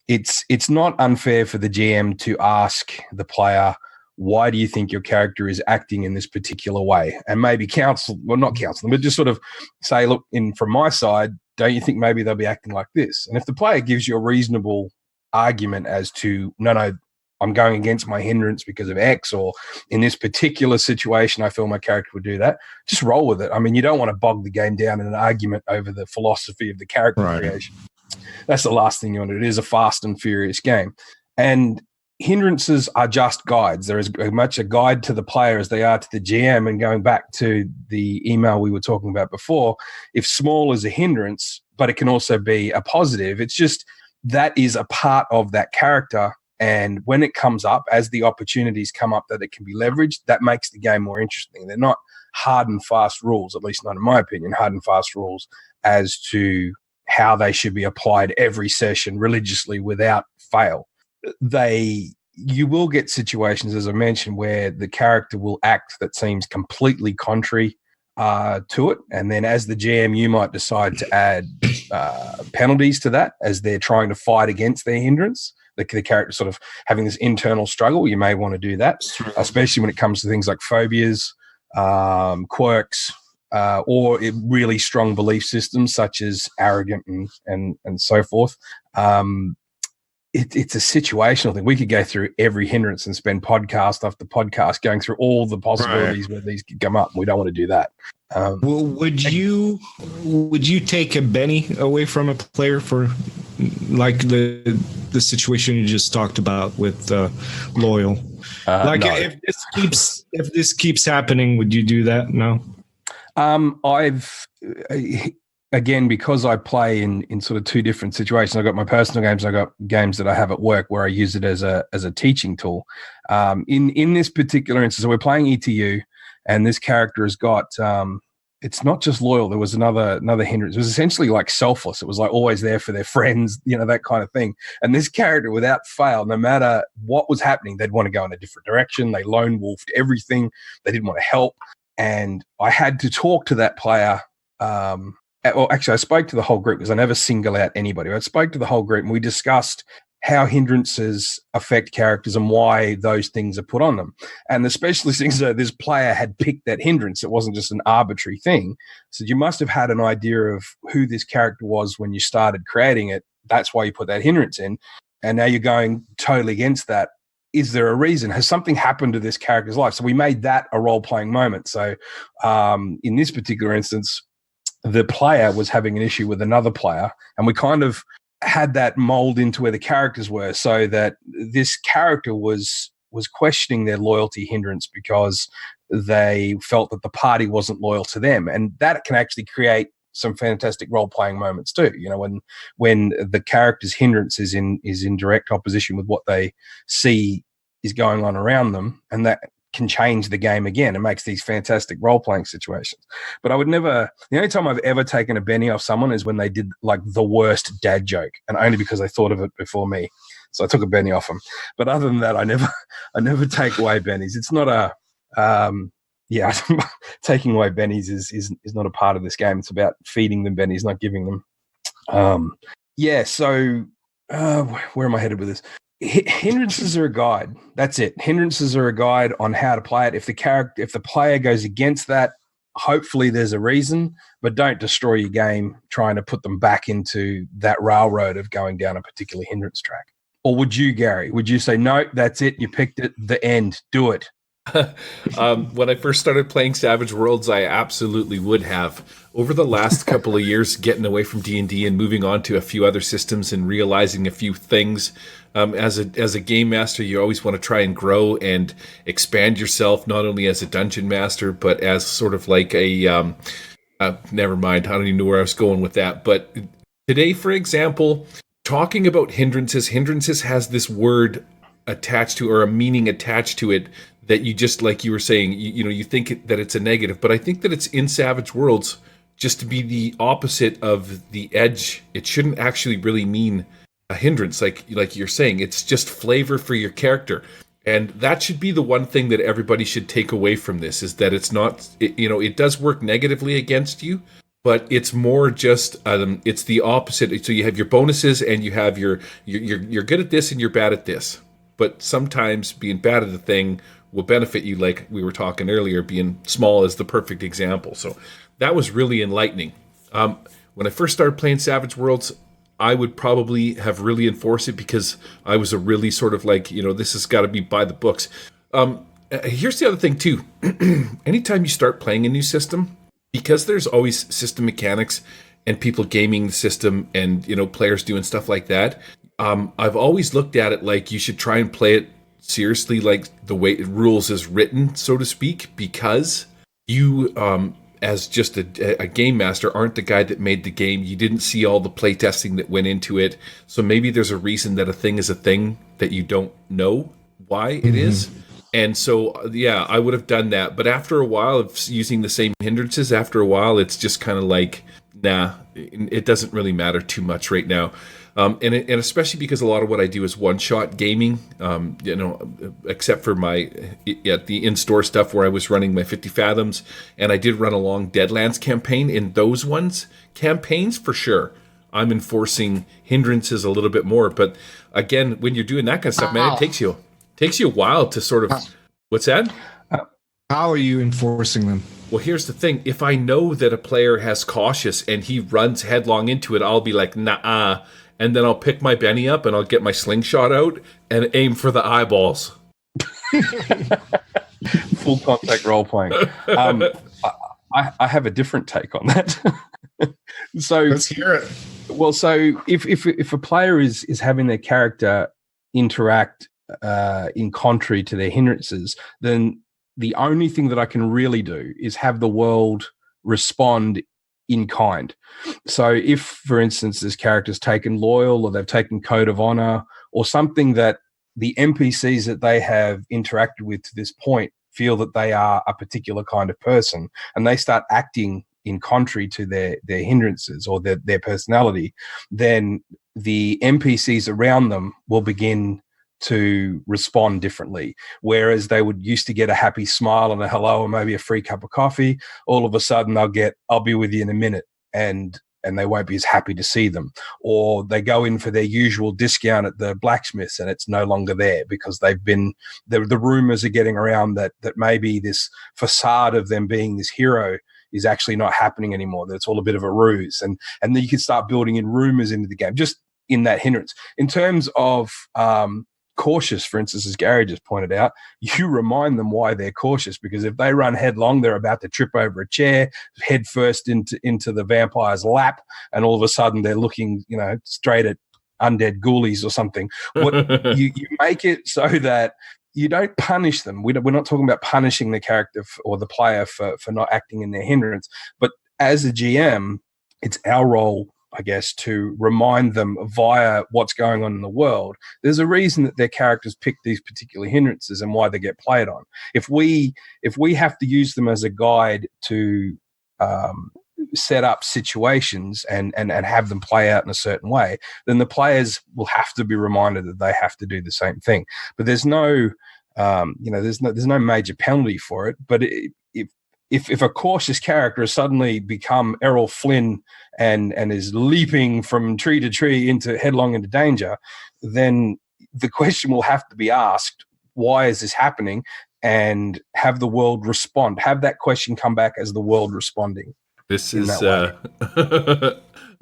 it's not unfair for the GM to ask the player, why do you think your character is acting in this particular way? And maybe not counsel them, but just sort of say, look, from my side, don't you think maybe they'll be acting like this? And if the player gives you a reasonable argument as to, no, I'm going against my hindrance because of X, or in this particular situation, I feel my character would do that, just roll with it. I mean, you don't want to bog the game down in an argument over the philosophy of the character creation. That's the last thing you want to do. It is a fast and furious game. And hindrances are just guides. There is as much a guide to the player as they are to the GM. And going back to the email we were talking about before, if small is a hindrance, but it can also be a positive, it's just that is a part of that character. And when it comes up, as the opportunities come up that it can be leveraged, that makes the game more interesting. They're not hard and fast rules, at least not in my opinion, hard and fast rules as to how they should be applied every session religiously without fail. You will get situations, as I mentioned, where the character will act that seems completely contrary to it. And then as the GM, you might decide to add penalties to that as they're trying to fight against their hindrance. The character sort of having this internal struggle, you may want to do that, especially when it comes to things like phobias, quirks, or really strong belief systems such as arrogant and so forth. It's a situational thing. We could go through every hindrance and spend podcast after podcast going through all the possibilities where these could come up. And we don't want to do that.
Well, would you take a Benny away from a player for like the situation you just talked about with loyal? No. If this keeps happening, would you do that? No. Again, because I play in sort of two different situations, I've got my personal games, I've got games that I have at work where I use it as a teaching tool. In this particular instance, so we're playing ETU, and this character has got it's not just loyal. There was another hindrance. It was essentially like selfless. It was like always there for their friends, that kind of thing. And this character, without fail, no matter what was happening, they'd want to go in a different direction. They lone wolfed everything. They didn't want to help. And I had to talk to that player. Well, actually, I spoke to the whole group because I never single out anybody. I spoke to the whole group and we discussed how hindrances affect characters and why those things are put on them. And the specialist thing is that this player had picked that hindrance. It wasn't just an arbitrary thing. So you must have had an idea of who this character was when you started creating it. That's why you put that hindrance in. And now you're going totally against that. Is there a reason? Has something happened to this character's life? So we made that a role-playing moment. So in this particular instance, the player was having an issue with another player, and we kind of had that mold into where the characters were, so that this character was questioning their loyalty hindrance because they felt that the party wasn't loyal to them. And that can actually create some fantastic role-playing moments too. When the character's hindrance is in direct opposition with what they see is going on around them, and that can change the game again. It makes these fantastic role-playing situations. But I would never, the only time I've ever taken a Benny off someone is when they did like the worst dad joke, and only because they thought of it before me. So I took a Benny off them. But other than that, I never take away Bennies. It's not a, taking away Bennies is not a part of this game. It's about feeding them Bennies, not giving them. So where am I headed with this? Hindrances are a guide. That's it. Hindrances are a guide on how to play it. If the player goes against that,
hopefully there's a reason, but don't destroy your game trying to put them back into that railroad of going down a particular hindrance track. Or would you, Gary? Would you say, no, that's it, you picked it, the end, do it?
When I first started playing Savage Worlds, I absolutely would have. Over the last couple of years, getting away from D&D and moving on to a few other systems and realizing a few things, as a game master, you always want to try and grow and expand yourself, not only as a dungeon master, but as sort of like a never mind, I don't even know where I was going with that. But today, for example, talking about hindrances has this word attached to, or a meaning attached to it, that you just, like you were saying, you think that it's a negative, but I think that it's in Savage Worlds just to be the opposite of the edge. It shouldn't actually really mean a hindrance, like you're saying. It's just flavor for your character, and that should be the one thing that everybody should take away from this, is that it's not, it does work negatively against you, but it's more just it's the opposite. So you have your bonuses, and you have you're good at this and you're bad at this, but sometimes being bad at the thing will benefit you, like we were talking earlier, being small is the perfect example. So that was really enlightening. When I first started playing Savage Worlds, I would probably have really enforced it, because I was a really sort of like, this has got to be by the books. Here's the other thing too. Anytime you start playing a new system, because there's always system mechanics and people gaming the system and, players doing stuff like that, I've always looked at it like you should try and play it seriously, like the way rules is written, so to speak, because you, as just a game master, aren't the guy that made the game. You didn't see all the playtesting that went into it. So maybe there's a reason that a thing is a thing that you don't know why it is. And so, yeah, I would have done that. But after a while of using the same hindrances, after a while, it's just kind of like, nah, it doesn't really matter too much right now. And especially because a lot of what I do is one-shot gaming, except for the in-store stuff where I was running my 50 Fathoms, and I did run a long Deadlands campaign. In those campaigns, for sure, I'm enforcing hindrances a little bit more. But again, when you're doing that kind of stuff, man, it takes you a while to sort of... What's that?
How are you enforcing them?
Well, here's the thing. If I know that a player has cautious and he runs headlong into it, I'll be like, nah. And then I'll pick my Benny up and I'll get my slingshot out and aim for the eyeballs.
Full contact role playing. I have a different take on that. So
let's hear it.
Well, so if a player is having their character interact in contrary to their hindrances, then the only thing that I can really do is have the world respond in kind. So if, for instance, this character's taken loyal, or they've taken code of honor, or something that the NPCs that they have interacted with to this point feel that they are a particular kind of person, and they start acting in contrary to their hindrances or their personality, then the NPCs around them will begin to respond differently. Whereas they would used to get a happy smile and a hello or maybe a free cup of coffee, all of a sudden they'll get, I'll be with you in a minute, and they won't be as happy to see them. Or they go in for their usual discount at the blacksmiths and it's no longer there because they've been, the rumors are getting around that maybe this facade of them being this hero is actually not happening anymore, that it's all a bit of a ruse. And then you can start building in rumors into the game, just in that hindrance. In terms of cautious, for instance, as Gary just pointed out, you remind them why they're cautious, because if they run headlong, they're about to trip over a chair, head first into the vampire's lap, and all of a sudden they're looking, straight at undead ghoulies or something. What you make it so that you don't punish them. We're not talking about punishing the character or the player for not acting in their hindrance, but as a GM, it's our role, I guess, to remind them via what's going on in the world. There's a reason that their characters pick these particular hindrances and why they get played on. If we have to use them as a guide to set up situations and have them play out in a certain way, then the players will have to be reminded that they have to do the same thing. But there's no, there's no major penalty for it. But if a cautious character has suddenly become Errol Flynn and is leaping from tree to tree headlong into danger, then the question will have to be asked, why is this happening? and have the world respond, have that question come back as the world responding.
This is, I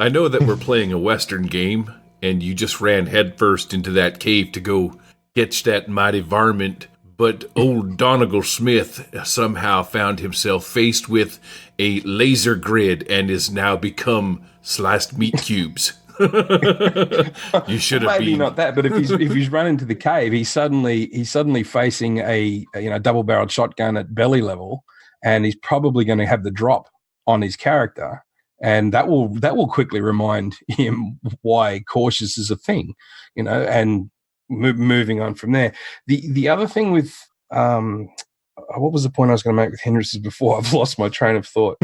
know that we're playing a Western game, and you just ran headfirst into that cave to go catch that mighty varmint, but old Donegal Smith somehow found himself faced with a laser grid and is now become sliced meat cubes. You should have
maybe
been
not that, but if he's run into the cave, he's suddenly facing a double-barreled shotgun at belly level, and he's probably going to have the drop on his character, and that will quickly remind him why cautious is a thing, and moving on from there. The other thing with what was the point I was going to make with hindrances before? I've lost my train of thought.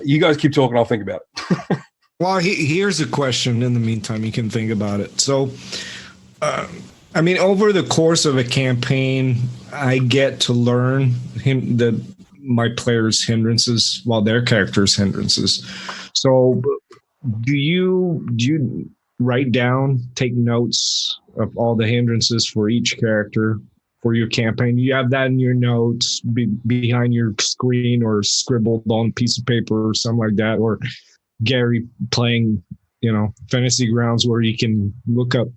You guys keep talking, I'll think about it.
Well, here's a question. In the meantime, you can think about it. So, over the course of a campaign, I get to learn my players' hindrances while their characters' hindrances. So, do you write down, take notes of all the hindrances for each character for your campaign? You have that in your notes behind your screen or scribbled on a piece of paper or something like that, or Gary playing, Fantasy Grounds where you can look up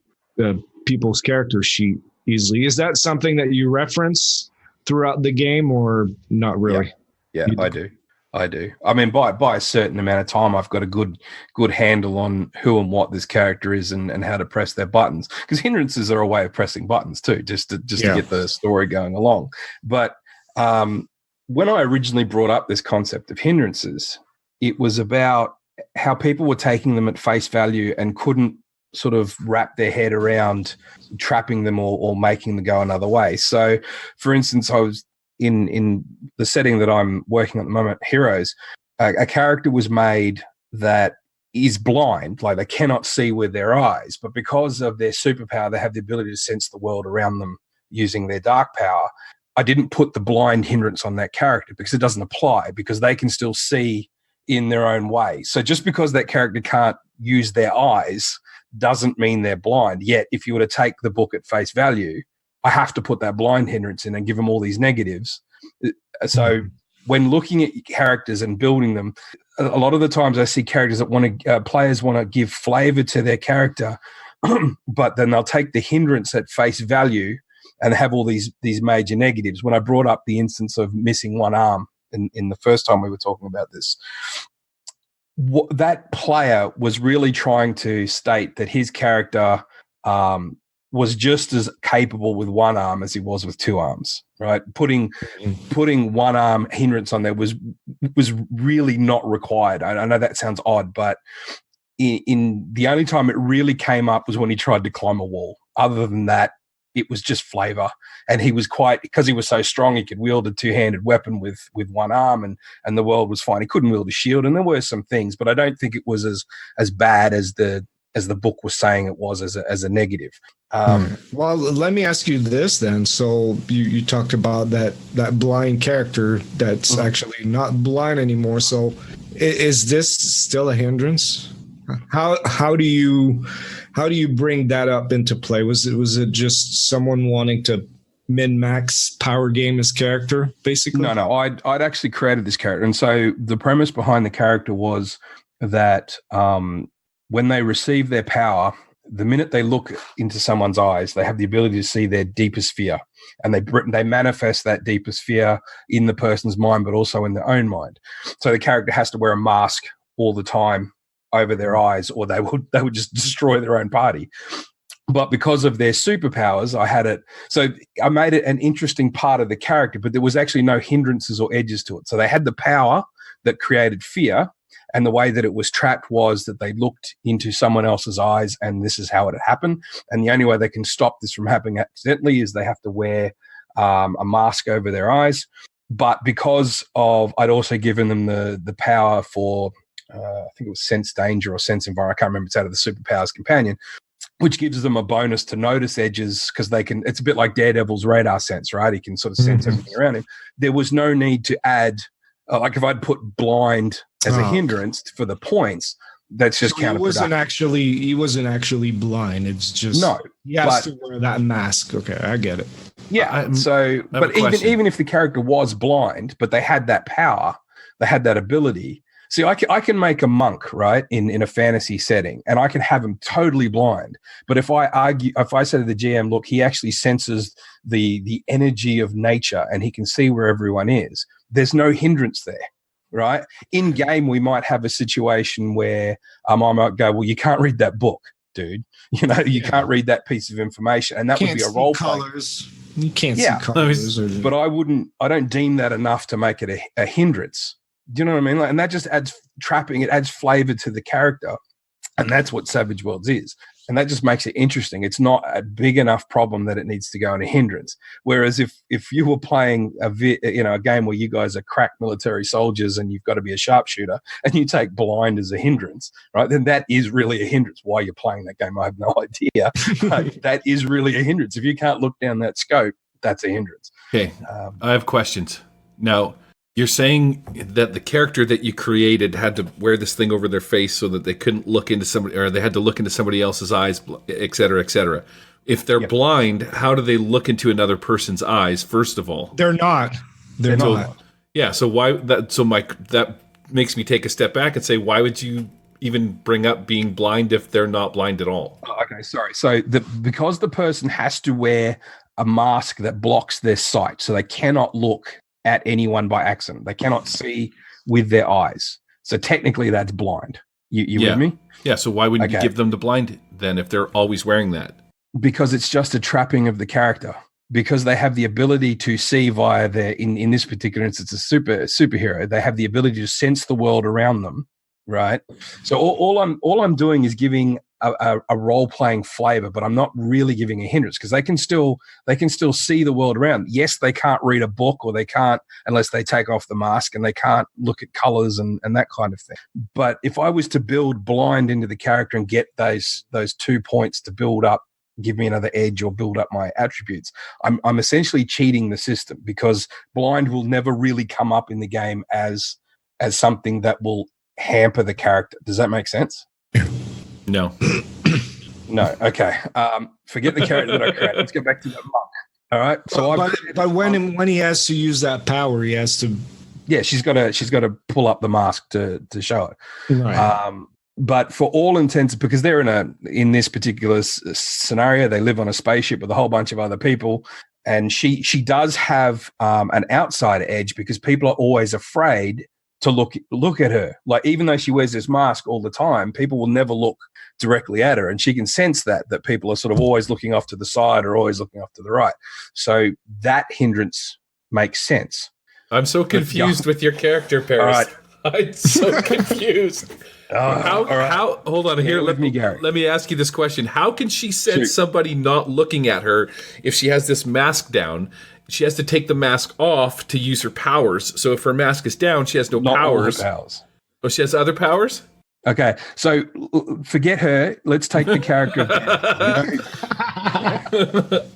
people's character sheet easily. Is that something that you reference throughout the game or not really?
Yeah, I do. I mean, by a certain amount of time, I've got a good handle on who and what this character is and how to press their buttons. Because hindrances are a way of pressing buttons too, just to get the story going along. But when I originally brought up this concept of hindrances, it was about how people were taking them at face value and couldn't sort of wrap their head around trapping them or making them go another way. So, for instance, I was in the setting that I'm working on at the moment, Heroes, a character was made that is blind, like they cannot see with their eyes, but because of their superpower, they have the ability to sense the world around them using their dark power. I didn't put the blind hindrance on that character because it doesn't apply, because they can still see in their own way. So just because that character can't use their eyes doesn't mean they're blind. Yet, if you were to take the book at face value, I have to put that blind hindrance in and give them all these negatives. So when looking at characters and building them, a lot of the times I see characters that players want to give flavor to their character, but then they'll take the hindrance at face value and have all these major negatives. When I brought up the instance of missing one arm in the first time we were talking about this, that player was really trying to state that his character was just as capable with one arm as he was with two arms, right? Putting one arm hindrance on there was really not required. I know that sounds odd, but in the only time it really came up was when he tried to climb a wall. Other than that, it was just flavor. And he was because he was so strong, he could wield a two-handed weapon with one arm, and the world was fine. He couldn't wield a shield, and there were some things, but I don't think it was as bad as the book was saying it was as a negative.
Well, let me ask you this then. So you talked about that blind character that's actually not blind anymore. So is this still a hindrance? How do you bring that up into play? Was it just someone wanting to min-max power game his character, basically?
No. I'd actually created this character, and so the premise behind the character was that when they receive their power, the minute they look into someone's eyes, they have the ability to see their deepest fear, and they manifest that deepest fear in the person's mind, but also in their own mind. So the character has to wear a mask all the time over their eyes, or they would just destroy their own party. But because of their superpowers, I made it an interesting part of the character, but there was actually no hindrances or edges to it. So they had the power that created fear, and the way that it was trapped was that they looked into someone else's eyes, and this is how it happened. And the only way they can stop this from happening accidentally is they have to wear a mask over their eyes. But because I'd also given them the power for, I think it was sense danger or sense environment. I can't remember. It's out of the superpowers companion, which gives them a bonus to notice edges, because it's a bit like Daredevil's radar sense, right? He can sort of sense everything around him. There was no need to add, like if I'd put blind as a hindrance for the points, That's just
So he wasn't
counterproductive.
actually blind. It's just
No,
he has
but-
to wear that mask. Okay, I get it.
Yeah.
I have a question.
Even if the character was blind, but they had that power, they had that ability. See, I can make a monk, right, in a fantasy setting, and I can have him totally blind. But if I say to the GM, look, he actually senses the energy of nature and he can see where everyone is, there's no hindrance there, right? In game, we might have a situation where I might go, well, you can't read that book, dude. You can't read that piece of information, and that would be a role play.
Colors. You can't see colors.
But I don't deem that enough to make it a hindrance. Do you know what I mean? And that just adds trapping. It adds flavor to the character. And that's what Savage Worlds is. And that just makes it interesting. It's not a big enough problem that it needs to go in a hindrance. Whereas if you were playing a game where you guys are crack military soldiers and you've got to be a sharpshooter and you take blind as a hindrance, right? Then that is really a hindrance. Why you're playing that game, I have no idea. But that is really a hindrance. If you can't look down that scope, that's a hindrance.
Okay, I have questions. Now, you're saying that the character that you created had to wear this thing over their face so that they couldn't look into somebody, or they had to look into somebody else's eyes, et cetera, et cetera. If they're blind, how do they look into another person's eyes? First of all,
They're not. They're not.
Yeah. So that makes me take a step back and say, why would you even bring up being blind if they're not blind at all?
Oh, okay, sorry. So because the person has to wear a mask that blocks their sight, so they cannot look at anyone by accident. They cannot see with their eyes. So technically that's blind. You with me?
Yeah. So why wouldn't you give them the blind then if they're always wearing that?
Because it's just a trapping of the character. Because they have the ability to see via their, in this particular instance, a superhero, they have the ability to sense the world around them, right? So all I'm doing is giving a role-playing flavor, but I'm not really giving a hindrance because they can still see the world around. Yes, they can't read a book, or they can't unless they take off the mask, and they can't look at colors and that kind of thing. But if I was to build blind into the character and get those 2 points to build up, give me another edge or build up my attributes, I'm essentially cheating the system because blind will never really come up in the game as something that will hamper the character. Does that make sense?
No.
No. Okay. Forget the character that I created. Let's get back to the monk. All right. So,
but when he has to use that power, he has to.
Yeah, she's got to pull up the mask to show it.
Right.
But for all intents, because they're in this particular scenario, they live on a spaceship with a whole bunch of other people, and she does have an outside edge because people are always afraid to look at her. Like, even though she wears this mask all the time, people will never look directly at her, and she can sense that people are sort of always looking off to the side or always looking off to the right. So that hindrance makes sense.
I'm so confused with your character, Paris. All right. I'm so confused. How? Hold on here. Let me ask you this question: how can she sense somebody not looking at her if she has this mask down? She has to take the mask off to use her powers. So if her mask is down, she has no powers. Oh, she has other powers?
Okay, so forget her. Let's take the character of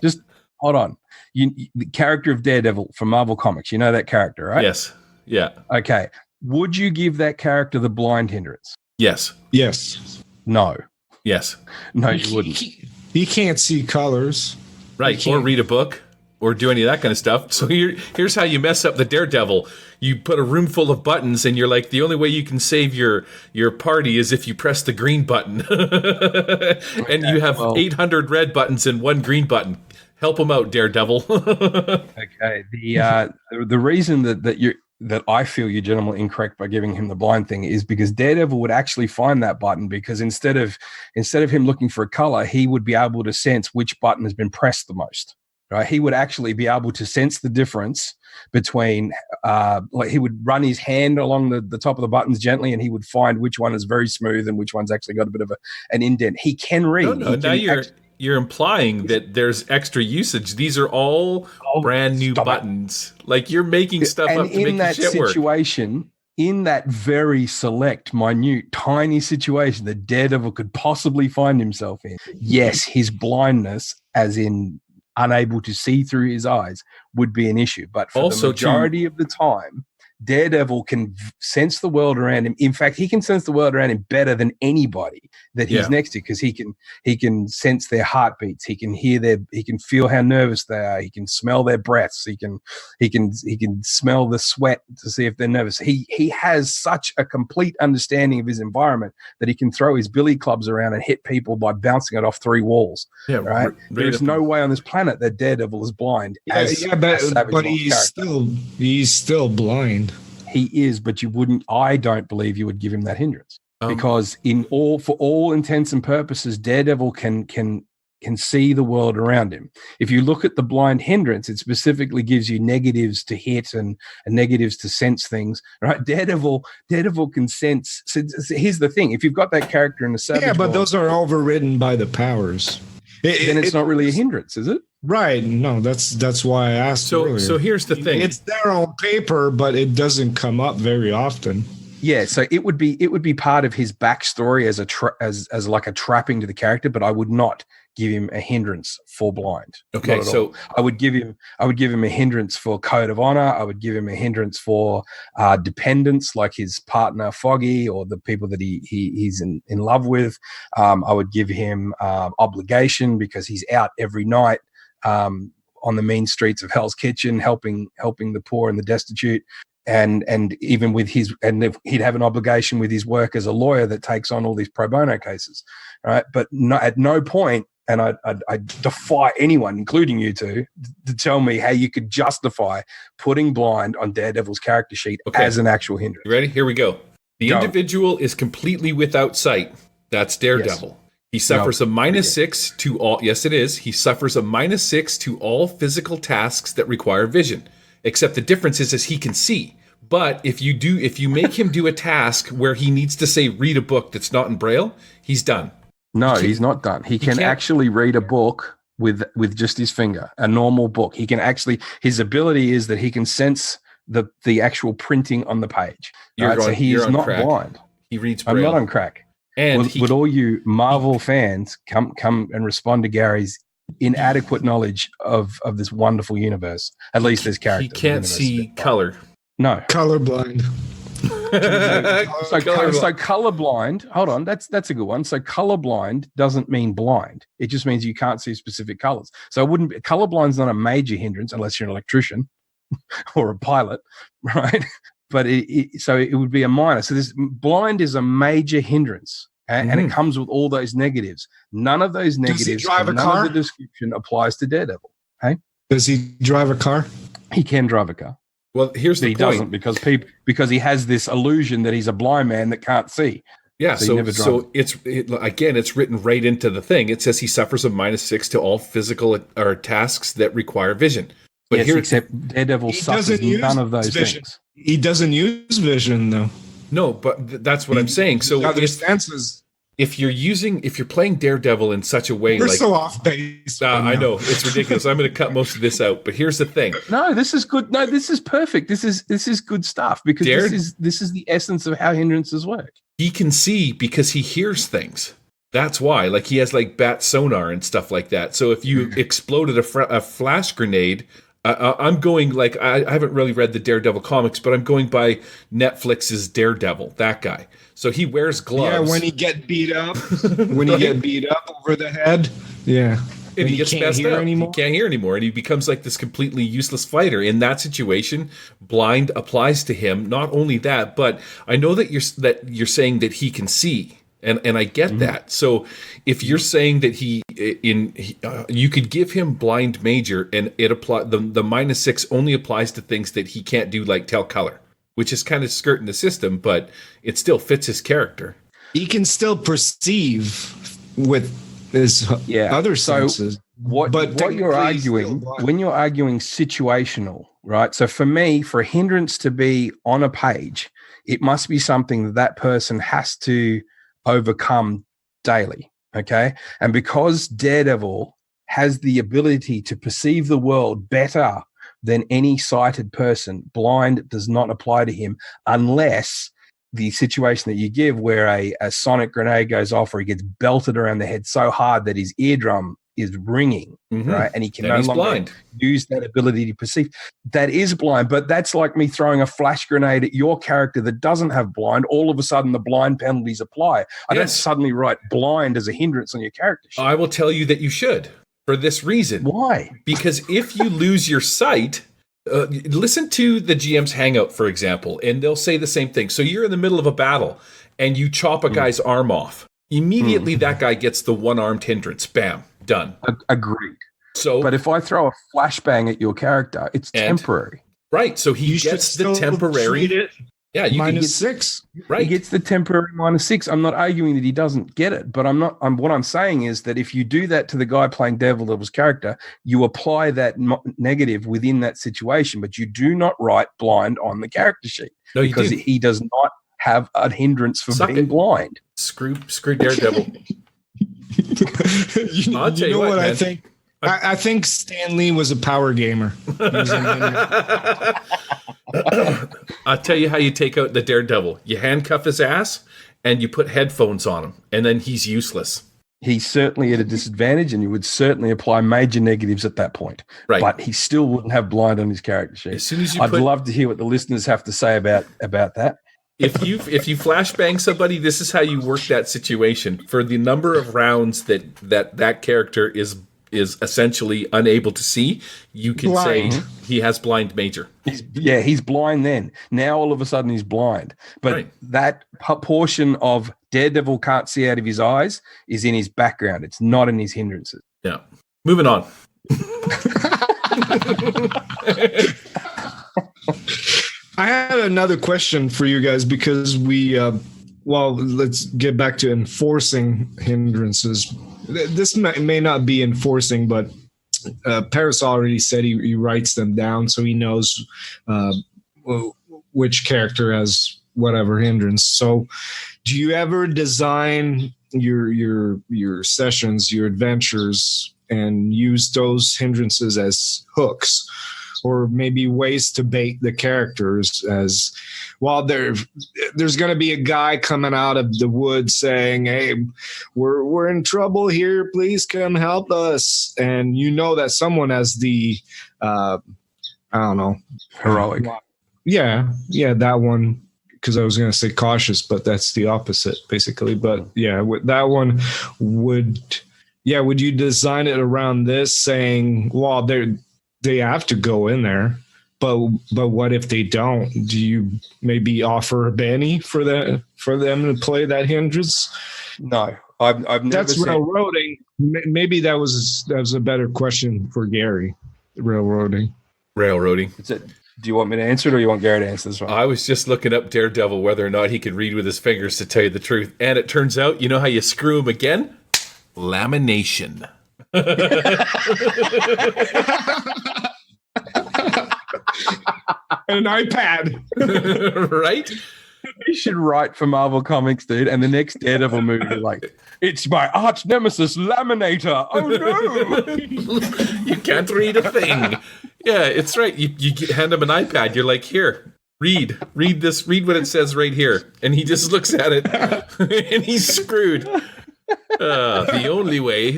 Just hold on. The character of Daredevil from Marvel Comics. You know that character, right?
Yes. Yeah.
Okay. Would you give that character the blind hindrance?
Yes.
Yes.
No.
Yes.
No, you wouldn't.
He can't see colors.
Right. Or read a book. Or do any of that kind of stuff. So here's how you mess up the Daredevil. You put a room full of buttons, and you're like, the only way you can save your party is if you press the green button. And you have 800 red buttons and one green button. Help him out, Daredevil.
Okay. The reason that I feel you're generally incorrect by giving him the blind thing is because Daredevil would actually find that button, because instead of him looking for a color, he would be able to sense which button has been pressed the most. Right, he would actually be able to sense the difference between, like, he would run his hand along the top of the buttons gently, and he would find which one is very smooth and which one's actually got a bit of an indent. He can read.
No, now you're implying that there's extra usage. These are all brand new buttons. Like, you're making stuff up to make the shit work.
In that very select, minute, tiny situation that Daredevil could possibly find himself in, yes, his blindness, as in unable to see through his eyes, would be an issue. But for the majority of the time, Daredevil can sense the world around him. In fact, he can sense the world around him better than anybody that he's next to, because he can sense their heartbeats. He can he can feel how nervous they are. He can smell their breaths. He can smell the sweat to see if they're nervous. He has such a complete understanding of his environment that he can throw his billy clubs around and hit people by bouncing it off 3 walls. Yeah, right. There's no way on this planet that Daredevil is blind.
But he's still blind.
He is, but I don't believe you would give him that hindrance, because for all intents and purposes, Daredevil can see the world around him. If you look at the blind hindrance, it specifically gives you negatives to hit and negatives to sense things, right? Daredevil can sense. So here's the thing: if you've got that character in the Savage
but those are overridden by the powers.
Then it's not really a hindrance, is it?
Right. No, that's why I asked earlier.
So here's the thing.
It's there on paper, but it doesn't come up very often.
Yeah, so it would be part of his backstory as like a trapping to the character, but I would not give him a hindrance for blind.
Okay, so
I would give him a hindrance for code of honor. I would give him a hindrance for dependence, like his partner Foggy or the people that he's in love with. I would give him obligation, because he's out every night on the mean streets of Hell's Kitchen, helping the poor and the destitute. And even with he'd have an obligation with his work as a lawyer that takes on all these pro bono cases, right? But at no point, and I defy anyone, including you two, to tell me how you could justify putting blind on Daredevil's character sheet as an actual hindrance.
You ready? Here we go. The individual is completely without sight. That's Daredevil. Yes. He suffers a -6 to all. Yes, it is. He suffers a -6 to all physical tasks that require vision. Except the difference is he can see. But if you make him do a task where he needs to say read a book that's not in Braille, he's done.
No, he's not done. He can actually read a book with just his finger, a normal book. He can actually, his ability is that he can sense the actual printing on the page. So he is not blind.
He reads Braille.
I'm not on crack. And would all you Marvel fans come and respond to Gary's inadequate knowledge of this wonderful universe? At least there's characters.
He can't see color.
No.
Colorblind.
So colorblind. Hold on, that's a good one. So colorblind doesn't mean blind. It just means you can't see specific colors. So colorblind's not a major hindrance unless you're an electrician or a pilot, right? But it would be a minor. So this blind is a major hindrance, and it comes with all those negatives. None of those negatives.
Does he drive a
none
car?
of the description applies to Daredevil. Hey,
does he drive a car?
He can drive a car.
Well, here's the point.
He doesn't because he has this illusion that he's a blind man that can't see.
Yeah, so it's written right into the thing. It says he suffers a -6 to all physical or tasks that require vision. But
except Daredevil suffers none of those things.
He doesn't use vision though.
No, but that's what I'm saying. So
other stances.
If you're playing Daredevil in such a way,
we're so off base.
I know it's ridiculous. I'm going to cut most of this out, but here's the thing.
No, this is good. No, this is perfect. This is good stuff, because this is the essence of how hindrances work.
He can see because he hears things. That's why, like, he has like bat sonar and stuff like that. So if you exploded a flash grenade, I'm going like I haven't really read the Daredevil comics, but I'm going by Netflix's Daredevil. That guy. So he wears gloves.
Yeah, when he get beat up, over the head. Yeah.
And he gets messed up. He can't hear anymore, and he becomes like this completely useless fighter. In that situation, blind applies to him. Not only that, but I know that you're saying that he can see, and I get that. So if you're saying that you could give him blind major, and it apply the -6 only applies to things that he can't do, like tell color, which is kind of skirting the system, but it still fits his character.
He can still perceive with his other senses.
What you're arguing, when you're arguing situational, right? So for me, for a hindrance to be on a page, it must be something that person has to overcome daily, okay? And because Daredevil has the ability to perceive the world better than any sighted person, blind does not apply to him unless the situation that you give where a sonic grenade goes off, or he gets belted around the head so hard that his eardrum is ringing, right? And he can
Then
no
he's
longer
blind.
use that ability to perceive. That is blind, but that's like me throwing a flash grenade at your character that doesn't have blind. All of a sudden, the blind penalties apply. I don't suddenly write blind as a hindrance on your character sheet.
I will tell you that you should, for this reason.
Why?
Because if you lose your sight, listen to the GM's Hangout, for example, and they'll say the same thing. So you're in the middle of a battle, and you chop a guy's arm off. Immediately, that guy gets the one-armed hindrance. Bam, done.
Agreed.
So,
but if I throw a flashbang at your character, it's temporary.
Right. So he gets the temporary. Yeah, you
-6.
Right.
He gets the temporary -6. I'm not arguing that he doesn't get it, but what I'm saying is that if you do that to the guy playing Daredevil's character, you apply that negative within that situation, but you do not write blind on the character sheet because he does not have a hindrance for being blind.
Screw Daredevil. I'll tell you what,
I think. I think Stan Lee was a power gamer.
I'll tell you how you take out the Daredevil. You handcuff his ass and you put headphones on him, and then he's useless.
He's certainly at a disadvantage, and you would certainly apply major negatives at that point.
Right.
But he still wouldn't have blind on his character sheet.
As soon as you
I'd love to hear what the listeners have to say about that.
If you flashbang somebody, this is how you work that situation. For the number of rounds that character is essentially unable to see, you can say he has blind major.
He's blind then. Now all of a sudden he's blind. But that portion of Daredevil can't see out of his eyes is in his background. It's not in his hindrances.
Yeah. Moving on.
I had another question for you guys because let's get back to enforcing hindrances. This may not be enforcing, but Paris already said he writes them down so he knows which character has whatever hindrance. So do you ever design your sessions, your adventures, and use those hindrances as hooks? Or maybe ways to bait the characters as well. There's going to be a guy coming out of the woods saying, "Hey, we're in trouble here. Please come help us." And you know that someone has the, I don't know,
heroic.
Yeah, that one. Because I was going to say cautious, but that's the opposite, basically. But yeah, that one would you design it around this, saying, "Well, they have to go in there, but what if they don't? Do you maybe offer a Benny for them to play that hindrance?"
No, I've never.
That's railroading. Maybe that was a better question for Gary. Railroading.
Do you want me to answer it, or you want Gary to answer this one?
I was just looking up Daredevil, whether or not he could read with his fingers, to tell you the truth. And it turns out, you know how you screw him again? Lamination.
An iPad.
Right?
You should write for Marvel Comics, dude, and the next Daredevil movie, like, it's my arch nemesis, Laminator. Oh, no.
You can't read a thing. Yeah, it's right. You hand him an iPad. You're like, here, read this. Read what it says right here. And he just looks at it, and he's screwed. The only way,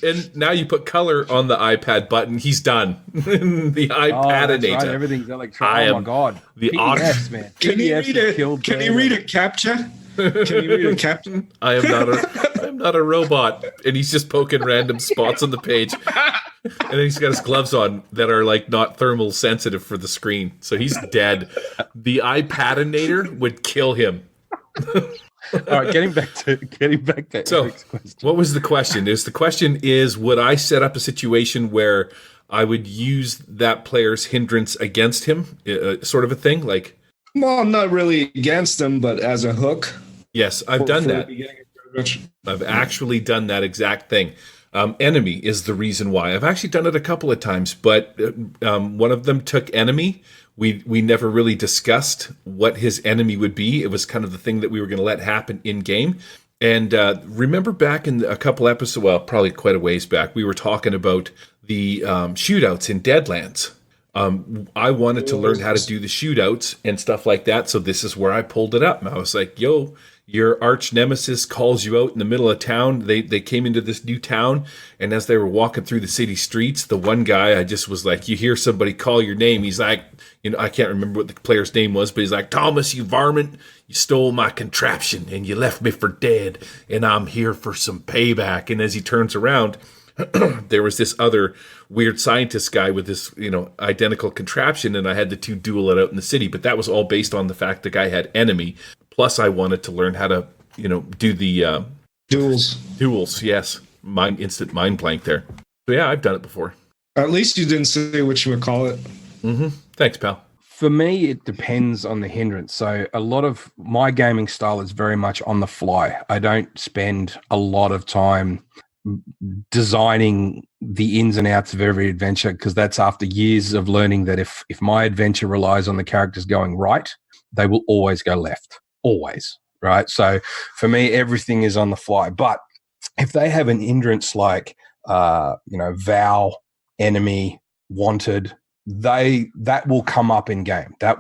and now you put color on the iPad button. He's done. The iPadinator.
Right. Everything's electronic. Oh my god!
The
PDFs, man.
Can he read it? Can he read it? CAPTCHA? Can you read a CAPTCHA?
I am not a robot, and he's just poking random spots on the page. And then he's got his gloves on that are like not thermal sensitive for the screen, so he's dead. The iPadinator would kill him.
All right, getting back to
so,
Eric's question.
What was the question? The question is, would I set up a situation where I would use that player's hindrance against him, sort of a thing? Like,
well, not really against him, but as a hook.
Yes, I've done that. I've actually done that exact thing. Enemy is the reason why. I've actually done it a couple of times, but one of them took enemy. We never really discussed what his enemy would be. It was kind of the thing that we were going to let happen in game. And remember back in a couple episodes, well, probably quite a ways back, we were talking about the shootouts in Deadlands. I wanted to learn how to do the shootouts and stuff like that. So this is where I pulled it up. And I was like, yo, your arch nemesis calls you out in the middle of town. They came into this new town. And as they were walking through the city streets, the one guy, I just was like, you hear somebody call your name. He's like, I can't remember what the player's name was, but he's like, Thomas, you varmint, you stole my contraption and you left me for dead. And I'm here for some payback. And as he turns around, there was this other weird scientist guy with this, identical contraption, and I had the two duel it out in the city. But that was all based on the fact the guy had enemy. Plus, I wanted to learn how to, do the
Duels.
Duels, yes, instant mind blank there. So yeah, I've done it before.
At least you didn't say whatchamacallit.
Mm-hmm. Thanks, pal.
For me, it depends on the hindrance. So a lot of my gaming style is very much on the fly. I don't spend a lot of time designing the ins and outs of every adventure, because that's after years of learning that if my adventure relies on the characters going right, they will always go left. Always. Right. So for me, everything is on the fly. But if they have an hindrance like, vow, enemy, wanted, that will come up in game. I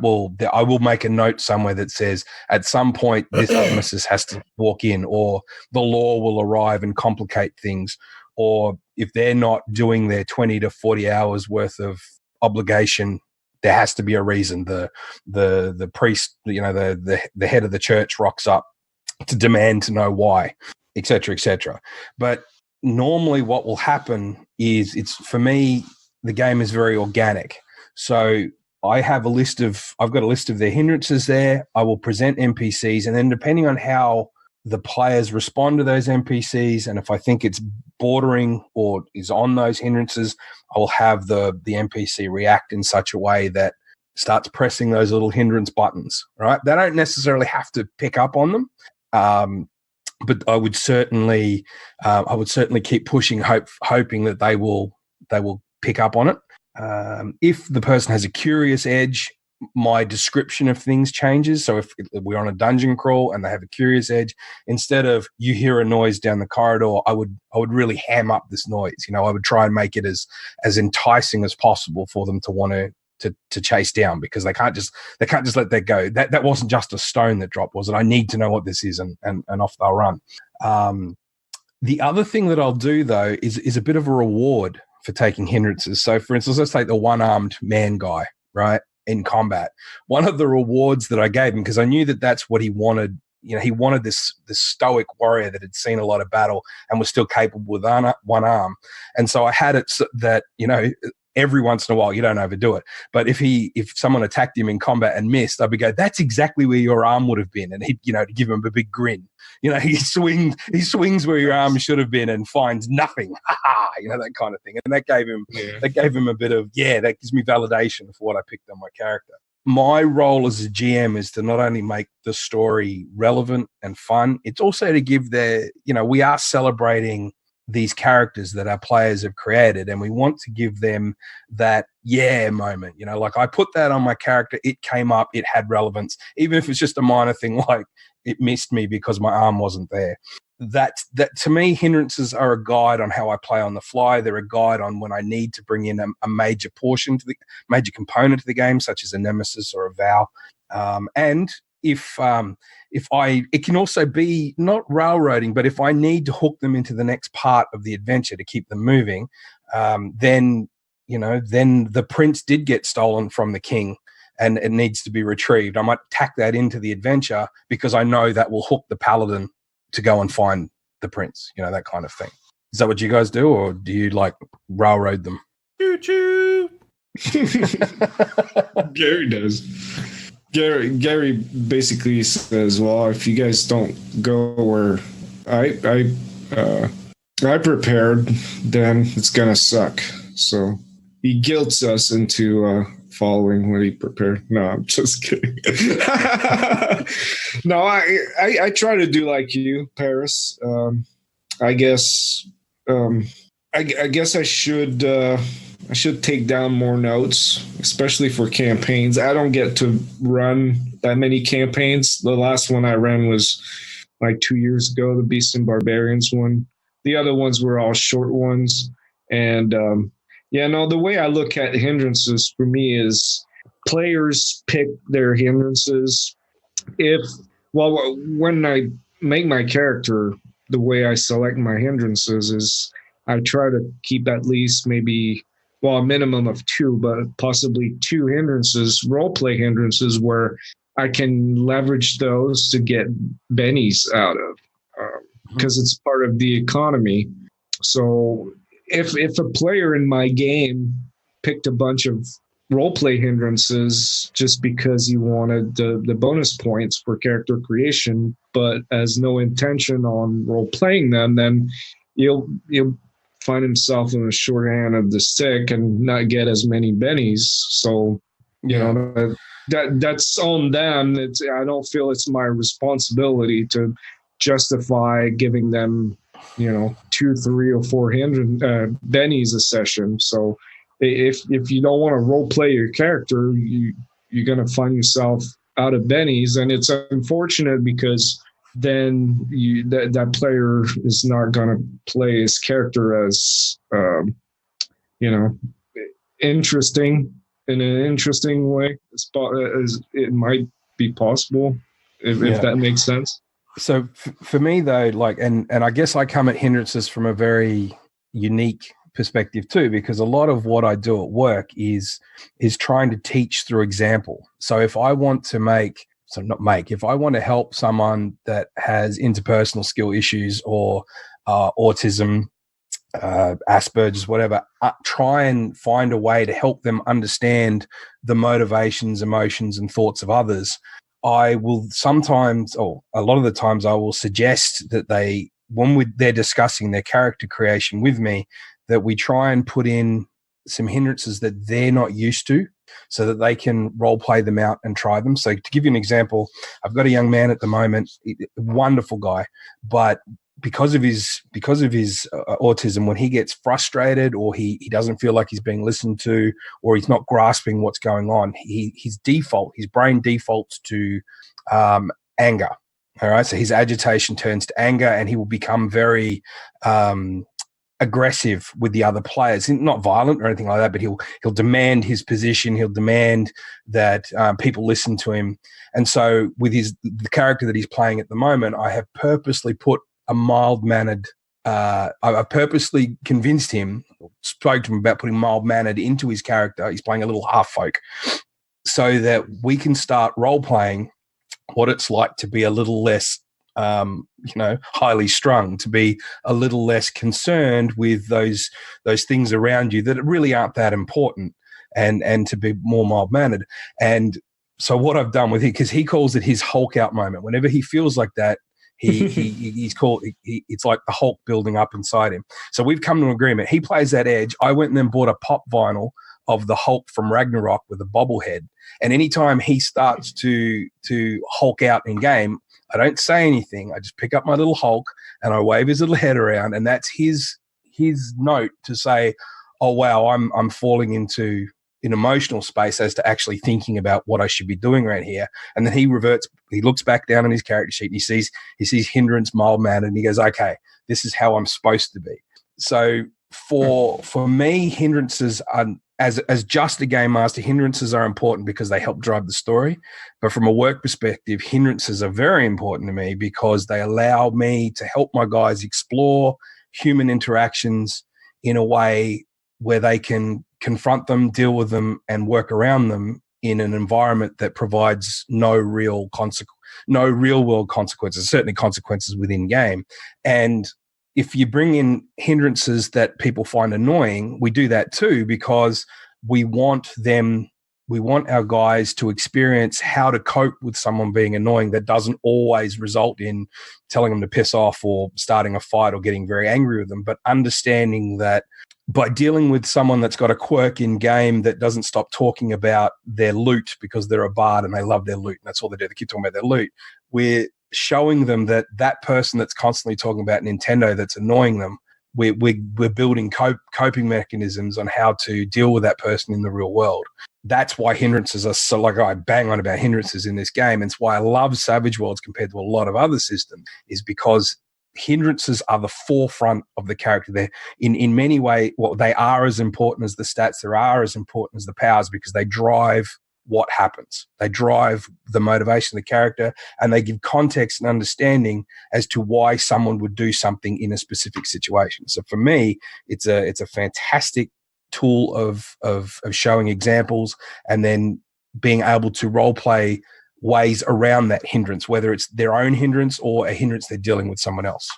will make a note somewhere that says at some point this nemesis has to walk in, or the law will arrive and complicate things, or if they're not doing their 20 to 40 hours worth of obligation, there has to be a reason. The priest, the head of the church rocks up to demand to know why, etc., etc. But normally what will happen is, for me, the game is very organic. So I've got a list of their hindrances there. I will present NPCs, and then depending on how the players respond to those NPCs, and if I think it's bordering or is on those hindrances, I will have the NPC react in such a way that starts pressing those little hindrance buttons, right? They don't necessarily have to pick up on them. But I would certainly keep pushing, hoping that they will pick up on it. If the person has a curious edge, my description of things changes. So if we're on a dungeon crawl and they have a curious edge, instead of you hear a noise down the corridor, I would really ham up this noise. I would try and make it as enticing as possible for them to want to chase down, because they can't just let that go. That wasn't just a stone that dropped, was it? I need to know what this is, and off they'll run. The other thing that I'll do though is a bit of a reward for taking hindrances. So for instance, let's take the one-armed man guy, right? In combat, one of the rewards that I gave him, because I knew that that's what he wanted. He wanted this stoic warrior that had seen a lot of battle and was still capable with one arm. And so I had it so that, every once in a while, you don't overdo it, but if someone attacked him in combat and missed, I'd go, that's exactly where your arm would have been. And he'd, to give him a big grin, he swings where your arm should have been and finds nothing. That kind of thing. And that gave him a bit of, that gives me validation for what I picked on my character. My role as a GM is to not only make the story relevant and fun, it's also to give we are celebrating these characters that our players have created, and we want to give them that moment. Like I put that on my character, it came up, it had relevance, even if it's just a minor thing like it missed me because my arm wasn't there. That to me, hindrances are a guide on how I play on the fly. They're a guide on when I need to bring in a major portion to the major component to the game, such as a nemesis or a vow. And it can also be not railroading, but if I need to hook them into the next part of the adventure to keep them moving, then the prince did get stolen from the king and it needs to be retrieved. I might tack that into the adventure because I know that will hook the paladin to go and find the prince, that kind of thing. Is that what you guys do, or do you like railroad them?
Choo-choo.
Gary does. Gary basically says, well, if you guys don't go where I prepared, then it's going to suck. So he guilts us into following what he prepared. No, I'm just kidding. No, I try to do like you, Paris. I guess I should take down more notes, especially for campaigns. I don't get to run that many campaigns. The last one I ran was like 2 years ago, the Beasts and Barbarians one. The other ones were all short ones. And Yeah, no, the way I look at hindrances for me is players pick their hindrances. When I make my character, the way I select my hindrances is I try to keep at least a minimum of two, but possibly two hindrances, role play hindrances, where I can leverage those to get bennies out of, because it's part of the economy. So if a player in my game picked a bunch of role play hindrances just because he wanted the bonus points for character creation, but has no intention on role playing them, then you'll find himself in the short hand of the stick and not get as many bennies. So that's on them. I don't feel it's my responsibility to justify giving them 2, 3, or 400 bennies a session. So if you don't want to role play your character, you're going to find yourself out of bennies, and it's unfortunate because then that player is not going to play his character as interesting in an interesting way as it might be possible, if that makes sense.
So for me though, and I guess I come at hindrances from a very unique perspective too, because a lot of what I do at work is trying to teach through example. So if I want to if I want to help someone that has interpersonal skill issues or autism, Asperger's, whatever, try and find a way to help them understand the motivations, emotions, and thoughts of others. I will sometimes, or a lot of the times, I will suggest that they're discussing their character creation with me, that we try and put in some hindrances that they're not used to so that they can role play them out and try them. So to give you an example, I've got a young man at the moment, wonderful guy, but because of his autism, when he gets frustrated or he doesn't feel like he's being listened to or he's not grasping what's going on, his brain defaults to anger. All right, so his agitation turns to anger, and he will become very aggressive with the other players. Not violent or anything like that, but he'll demand his position. He'll demand that people listen to him. And so with the character that he's playing at the moment, I have purposely put a mild-mannered, I purposely convinced him, spoke to him about putting mild-mannered into his character. He's playing a little half-folk, so that we can start role-playing what it's like to be a little less, highly strung, to be a little less concerned with those things around you that really aren't that important, and to be more mild-mannered. And so what I've done with it, because he calls it his Hulk out moment. Whenever he feels like that, it's like the Hulk building up inside him. So we've come to an agreement. He plays that edge. I went and then bought a pop vinyl of the Hulk from Ragnarok with a bobblehead. And anytime he starts to Hulk out in game, I don't say anything. I just pick up my little Hulk and I wave his little head around, and that's his note to say, oh wow, I'm falling into an emotional space as to actually thinking about what I should be doing right here. And then he looks back down on his character sheet and he sees hindrance, mild-mannered, and he goes, okay, this is how I'm supposed to be. So for me, hindrances are, as just a game master, hindrances are important because they help drive the story. But from a work perspective, hindrances are very important to me because they allow me to help my guys explore human interactions in a way where they can confront them, deal with them, and work around them in an environment that provides no real world consequences, certainly consequences within game. And if you bring in hindrances that people find annoying, we do that too, because we want our guys to experience how to cope with someone being annoying. That doesn't always result in telling them to piss off or starting a fight or getting very angry with them, but understanding that by dealing with someone that's got a quirk in game that doesn't stop talking about their loot because they're a bard and they love their loot and that's all they do, they keep talking about their loot, we're showing them that person that's constantly talking about Nintendo that's annoying them, we're building coping mechanisms on how to deal with that person in the real world. That's why hindrances are so, like, I bang on about hindrances in this game. And it's why I love Savage Worlds compared to a lot of other systems, is because hindrances are the forefront of the character. They're in many ways, well, they are as important as the stats. They are as important as the powers because they drive what happens. They drive the motivation of the character, and they give context and understanding as to why someone would do something in a specific situation. So for me, it's a fantastic tool of showing examples and then being able to role play ways around that hindrance, whether it's their own hindrance or a hindrance they're dealing with someone else.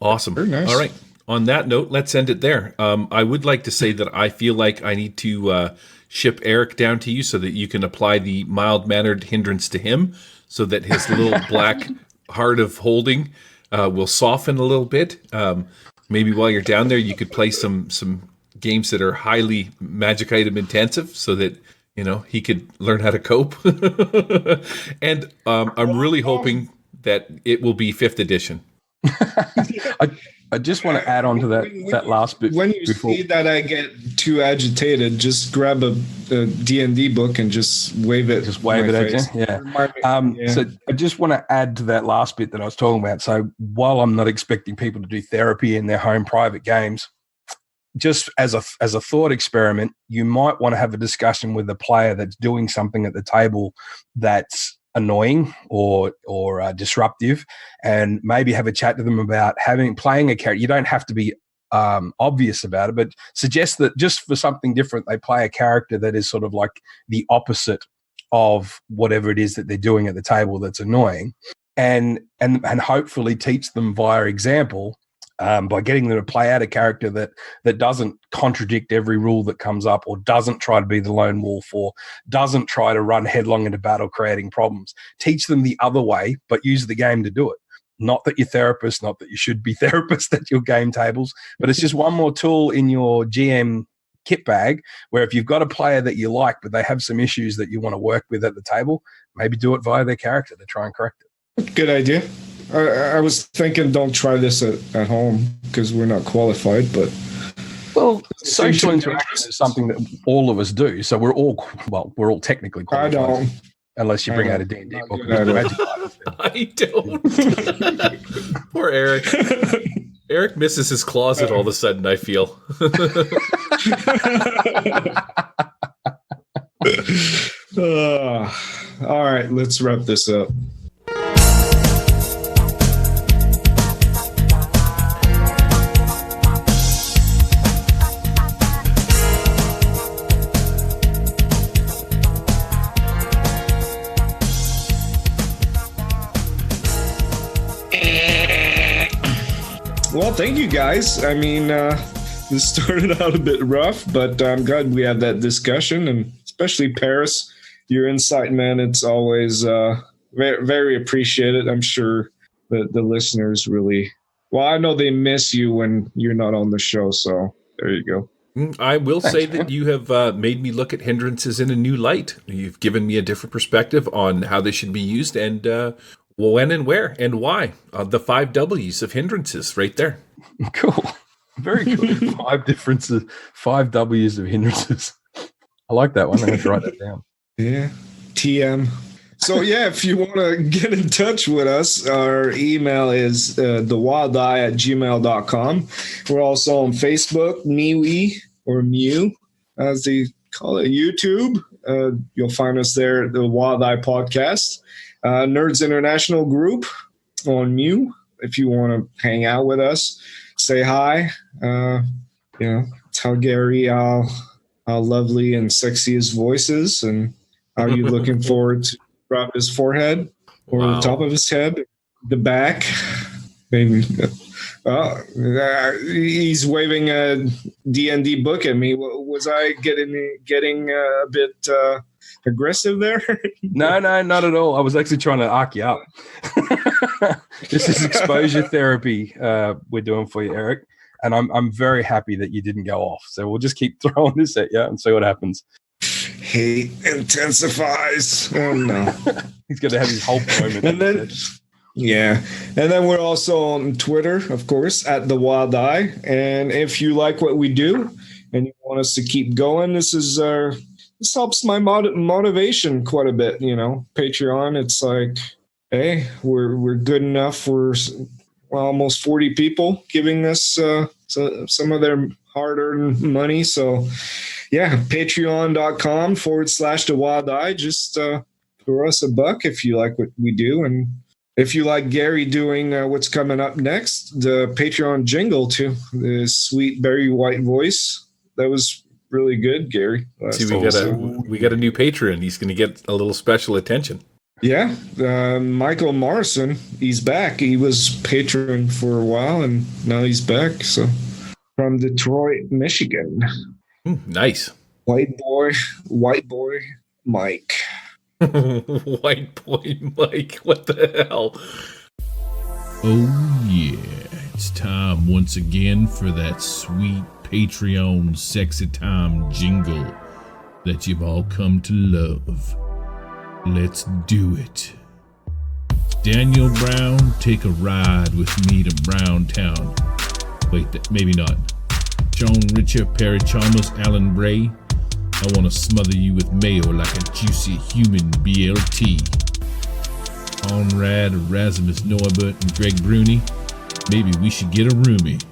Awesome.
Very nice.
All right. On that note, let's end it there. I would like to say that I feel like I need to ship Eric down to you so that you can apply the mild-mannered hindrance to him so that his little black heart of holding will soften a little bit. Maybe while you're down there, you could play some games that are highly magic item intensive so that, you know, he could learn how to cope. And I'm really hoping that it will be 5th edition.
I just want to add on to that last bit.
When you see that I get too agitated, just grab a D&D book and just wave it.
Just wave it at you. Yeah.
Yeah.
So I just want to add to that last bit that I was talking about. So while I'm not expecting people to do therapy in their home private games, just as a thought experiment, you might want to have a discussion with a player that's doing something at the table that's annoying or disruptive, and maybe have a chat to them about playing a character. You don't have to be obvious about it, but suggest that just for something different, they play a character that is sort of like the opposite of whatever it is that they're doing at the table that's annoying, and hopefully teach them via example. By getting them to play out a character that doesn't contradict every rule that comes up, or doesn't try to be the lone wolf, or doesn't try to run headlong into battle creating problems. Teach them the other way, but use the game to do it. Not that you're therapists, not that you should be therapists at your game tables, but it's just one more tool in your GM kit bag where if you've got a player that you like, but they have some issues that you want to work with at the table, maybe do it via their character to try and correct it.
Good idea. I was thinking don't try this at home because we're not qualified, but...
Well, social interaction is something that all of us do, so we're all technically qualified.
I don't.
Unless you bring out a D&D book.
I don't. Poor Eric. Eric misses his closet all of a sudden, I feel.
All right, let's wrap this up. Well, thank you guys. I mean, this started out a bit rough, but I'm glad we had that discussion, and especially Paris, your insight, man. It's always very, very appreciated. I'm sure that the listeners really, well, I know they miss you when you're not on the show, so there you go.
I will say that you have made me look at hindrances in a new light. You've given me a different perspective on how they should be used and when and where and why. The 5 W's of hindrances right there.
Cool. Very cool. 5 W's of hindrances. I like that one. I'm going to write that down.
Yeah. TM. So, yeah, if you want to get in touch with us, our email is thewildeye@gmail.com. We're also on Facebook, MeWe, or Mew, as they call it, YouTube. You'll find us there, the Wild Eye Podcast. Nerds International group on Mew. If you want to hang out with us, say hi. Tell Gary how lovely and sexy his voice is, and are you looking forward to rub his forehead or the top of his head, the back, maybe. He's waving a D&D book at me. Was I getting a bit aggressive there?
No, not at all. I was actually trying to arc you up. This is exposure therapy we're doing for you, Eric. And I'm very happy that you didn't go off. So we'll just keep throwing this at you and see what happens.
Hate intensifies. Oh, no.
He's going to have his whole moment.
And then we're also on Twitter, of course, at The Wild Eye. And if you like what we do and you want us to keep going, this helps my motivation quite a bit. You know, Patreon, it's like, hey, we're good enough. almost 40 people giving us some of their hard-earned money. So, yeah, patreon.com/The Wild Eye. Just throw us a buck if you like what we do. And if you like Gary doing what's coming up next, the Patreon jingle to the sweet Barry White voice, that was really good, Gary.
See, we got a new patron. He's going to get a little special attention.
Yeah, Michael Morrison, he's back. He was patron for a while, and now he's back. So, from Detroit, Michigan.
Nice.
White boy, Mike.
White boy, Mike. What the hell?
Oh, yeah. It's time once again for that sweet Patreon sexy time jingle that you've all come to love. Let's do it. Daniel Brown, take a ride with me to Browntown. Wait, maybe not. John Richard, Perry Chalmers, Alan Bray. I want to smother you with mayo like a juicy human BLT. Conrad, Erasmus Norbert, and Greg Bruni. Maybe we should get a roomie.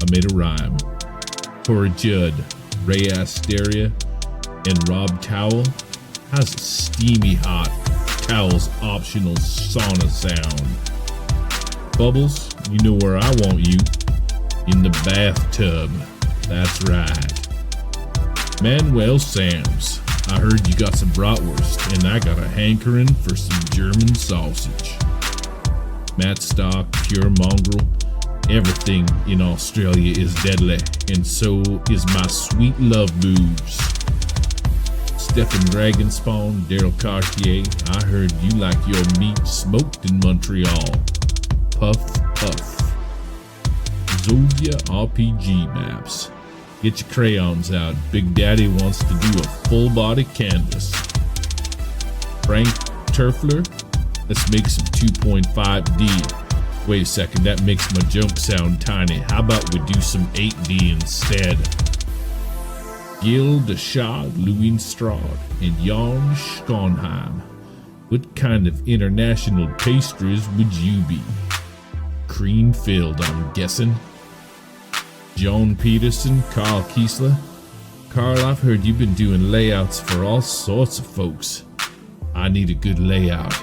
I made a rhyme. Corey Judd, Ray Asteria, and Rob Towell. How's a steamy hot towel's optional sauna sound? Bubbles, you know where I want you. In the bathtub. That's right. Manuel Sams, I heard you got some bratwurst, and I got a hankering for some German sausage. Matt Stock, pure mongrel. Everything in Australia is deadly, and so is my sweet love boobs. Stephen Dragonspawn, Daryl Cartier, I heard you like your meat smoked in Montreal. Puff, puff. Zovia RPG maps. Get your crayons out. Big Daddy wants to do a full body canvas. Frank Turfler, let's make some 2.5D. Wait a second, that makes my joke sound tiny. How about we do some 8D instead? Gil Deschad, Louis Strad, and Jan Schonheim. What kind of international pastries would you be? Cream filled, I'm guessing. John Peterson, Carl Kiesler. Carl, I've heard you've been doing layouts for all sorts of folks. I need a good layout.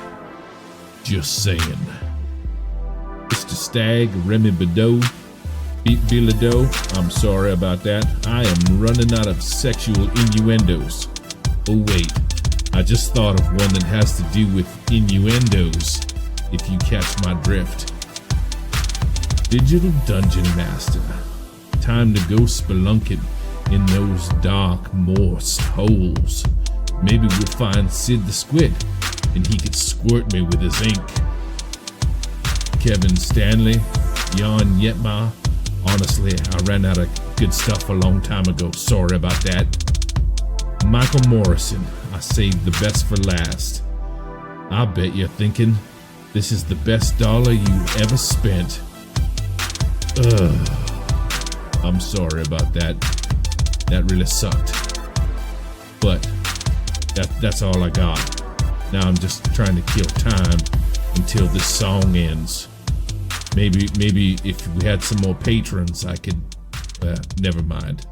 Just saying. Mr. Stagg, Remy Bedeau, Pete Bilodeau, I'm sorry about that. I am running out of sexual innuendos. Oh wait, I just thought of one that has to do with innuendos, if you catch my drift. Digital Dungeon Master. Time to go spelunking in those dark Morse holes. Maybe we'll find Sid the Squid, and he could squirt me with his ink. Kevin Stanley, Jan Yetma. Honestly, I ran out of good stuff a long time ago. Sorry about that. Michael Morrison, I saved the best for last. I bet you're thinking, this is the best dollar you ever spent. Ugh. I'm sorry about that. That really sucked. But that's all I got. Now I'm just trying to kill time until this song ends. Maybe if we had some more patrons, I could. Never mind.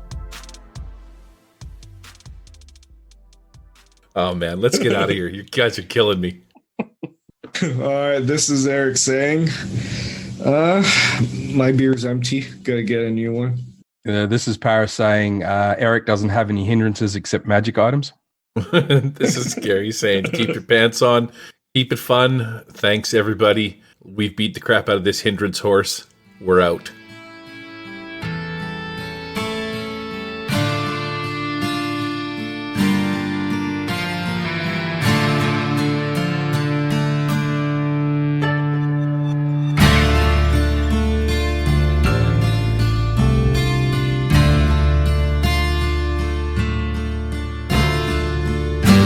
Oh man, let's get out of here. You guys are killing me.
All right, this is Eric saying, my beer's empty. Gotta get a new one.
This is Paris saying, Eric doesn't have any hindrances except magic items.
This is Gary saying, keep your pants on, keep it fun. Thanks everybody. We've beat the crap out of this hindrance horse. We're out.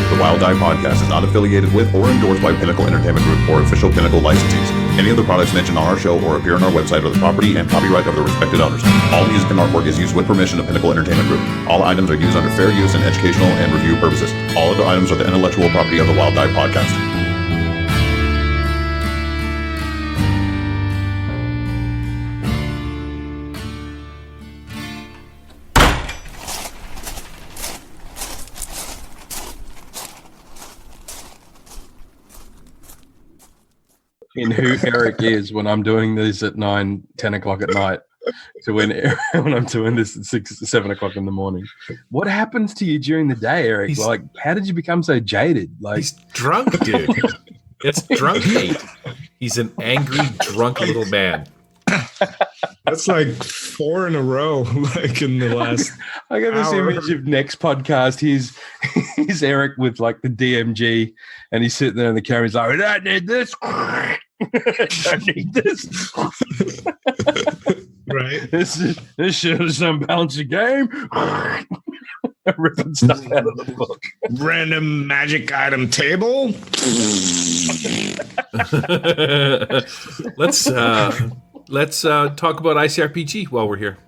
The Wild Eye Podcast is not affiliated with or endorsed by Pinnacle Entertainment Group or official Pinnacle licensees. Any of the products mentioned on our show or appear on our website are the property and copyright of their respected owners. All music and artwork is used with permission of Pinnacle Entertainment Group. All items are used under fair use and educational and review purposes. All other items are the intellectual property of the Wild Eye Podcast.
in who Eric is when I'm doing these at 9, 10 o'clock at night to when I'm doing this at 6, 7 o'clock in the morning. What happens to you during the day, Eric? Like, how did you become so jaded? Like,
he's drunk, dude. It's drunk hate. He's an angry, drunk little man.
That's like 4 in a row, like in the last.
I got this
hour.
image of next podcast. He's Eric with like the DMG, and he's sitting there in the camera. He's like, "I don't need this. I don't need this.
Right.
This shit is unbalanced game." Ripping stuff out of the book.
Random magic item table.
Let's talk about ICRPG while we're here.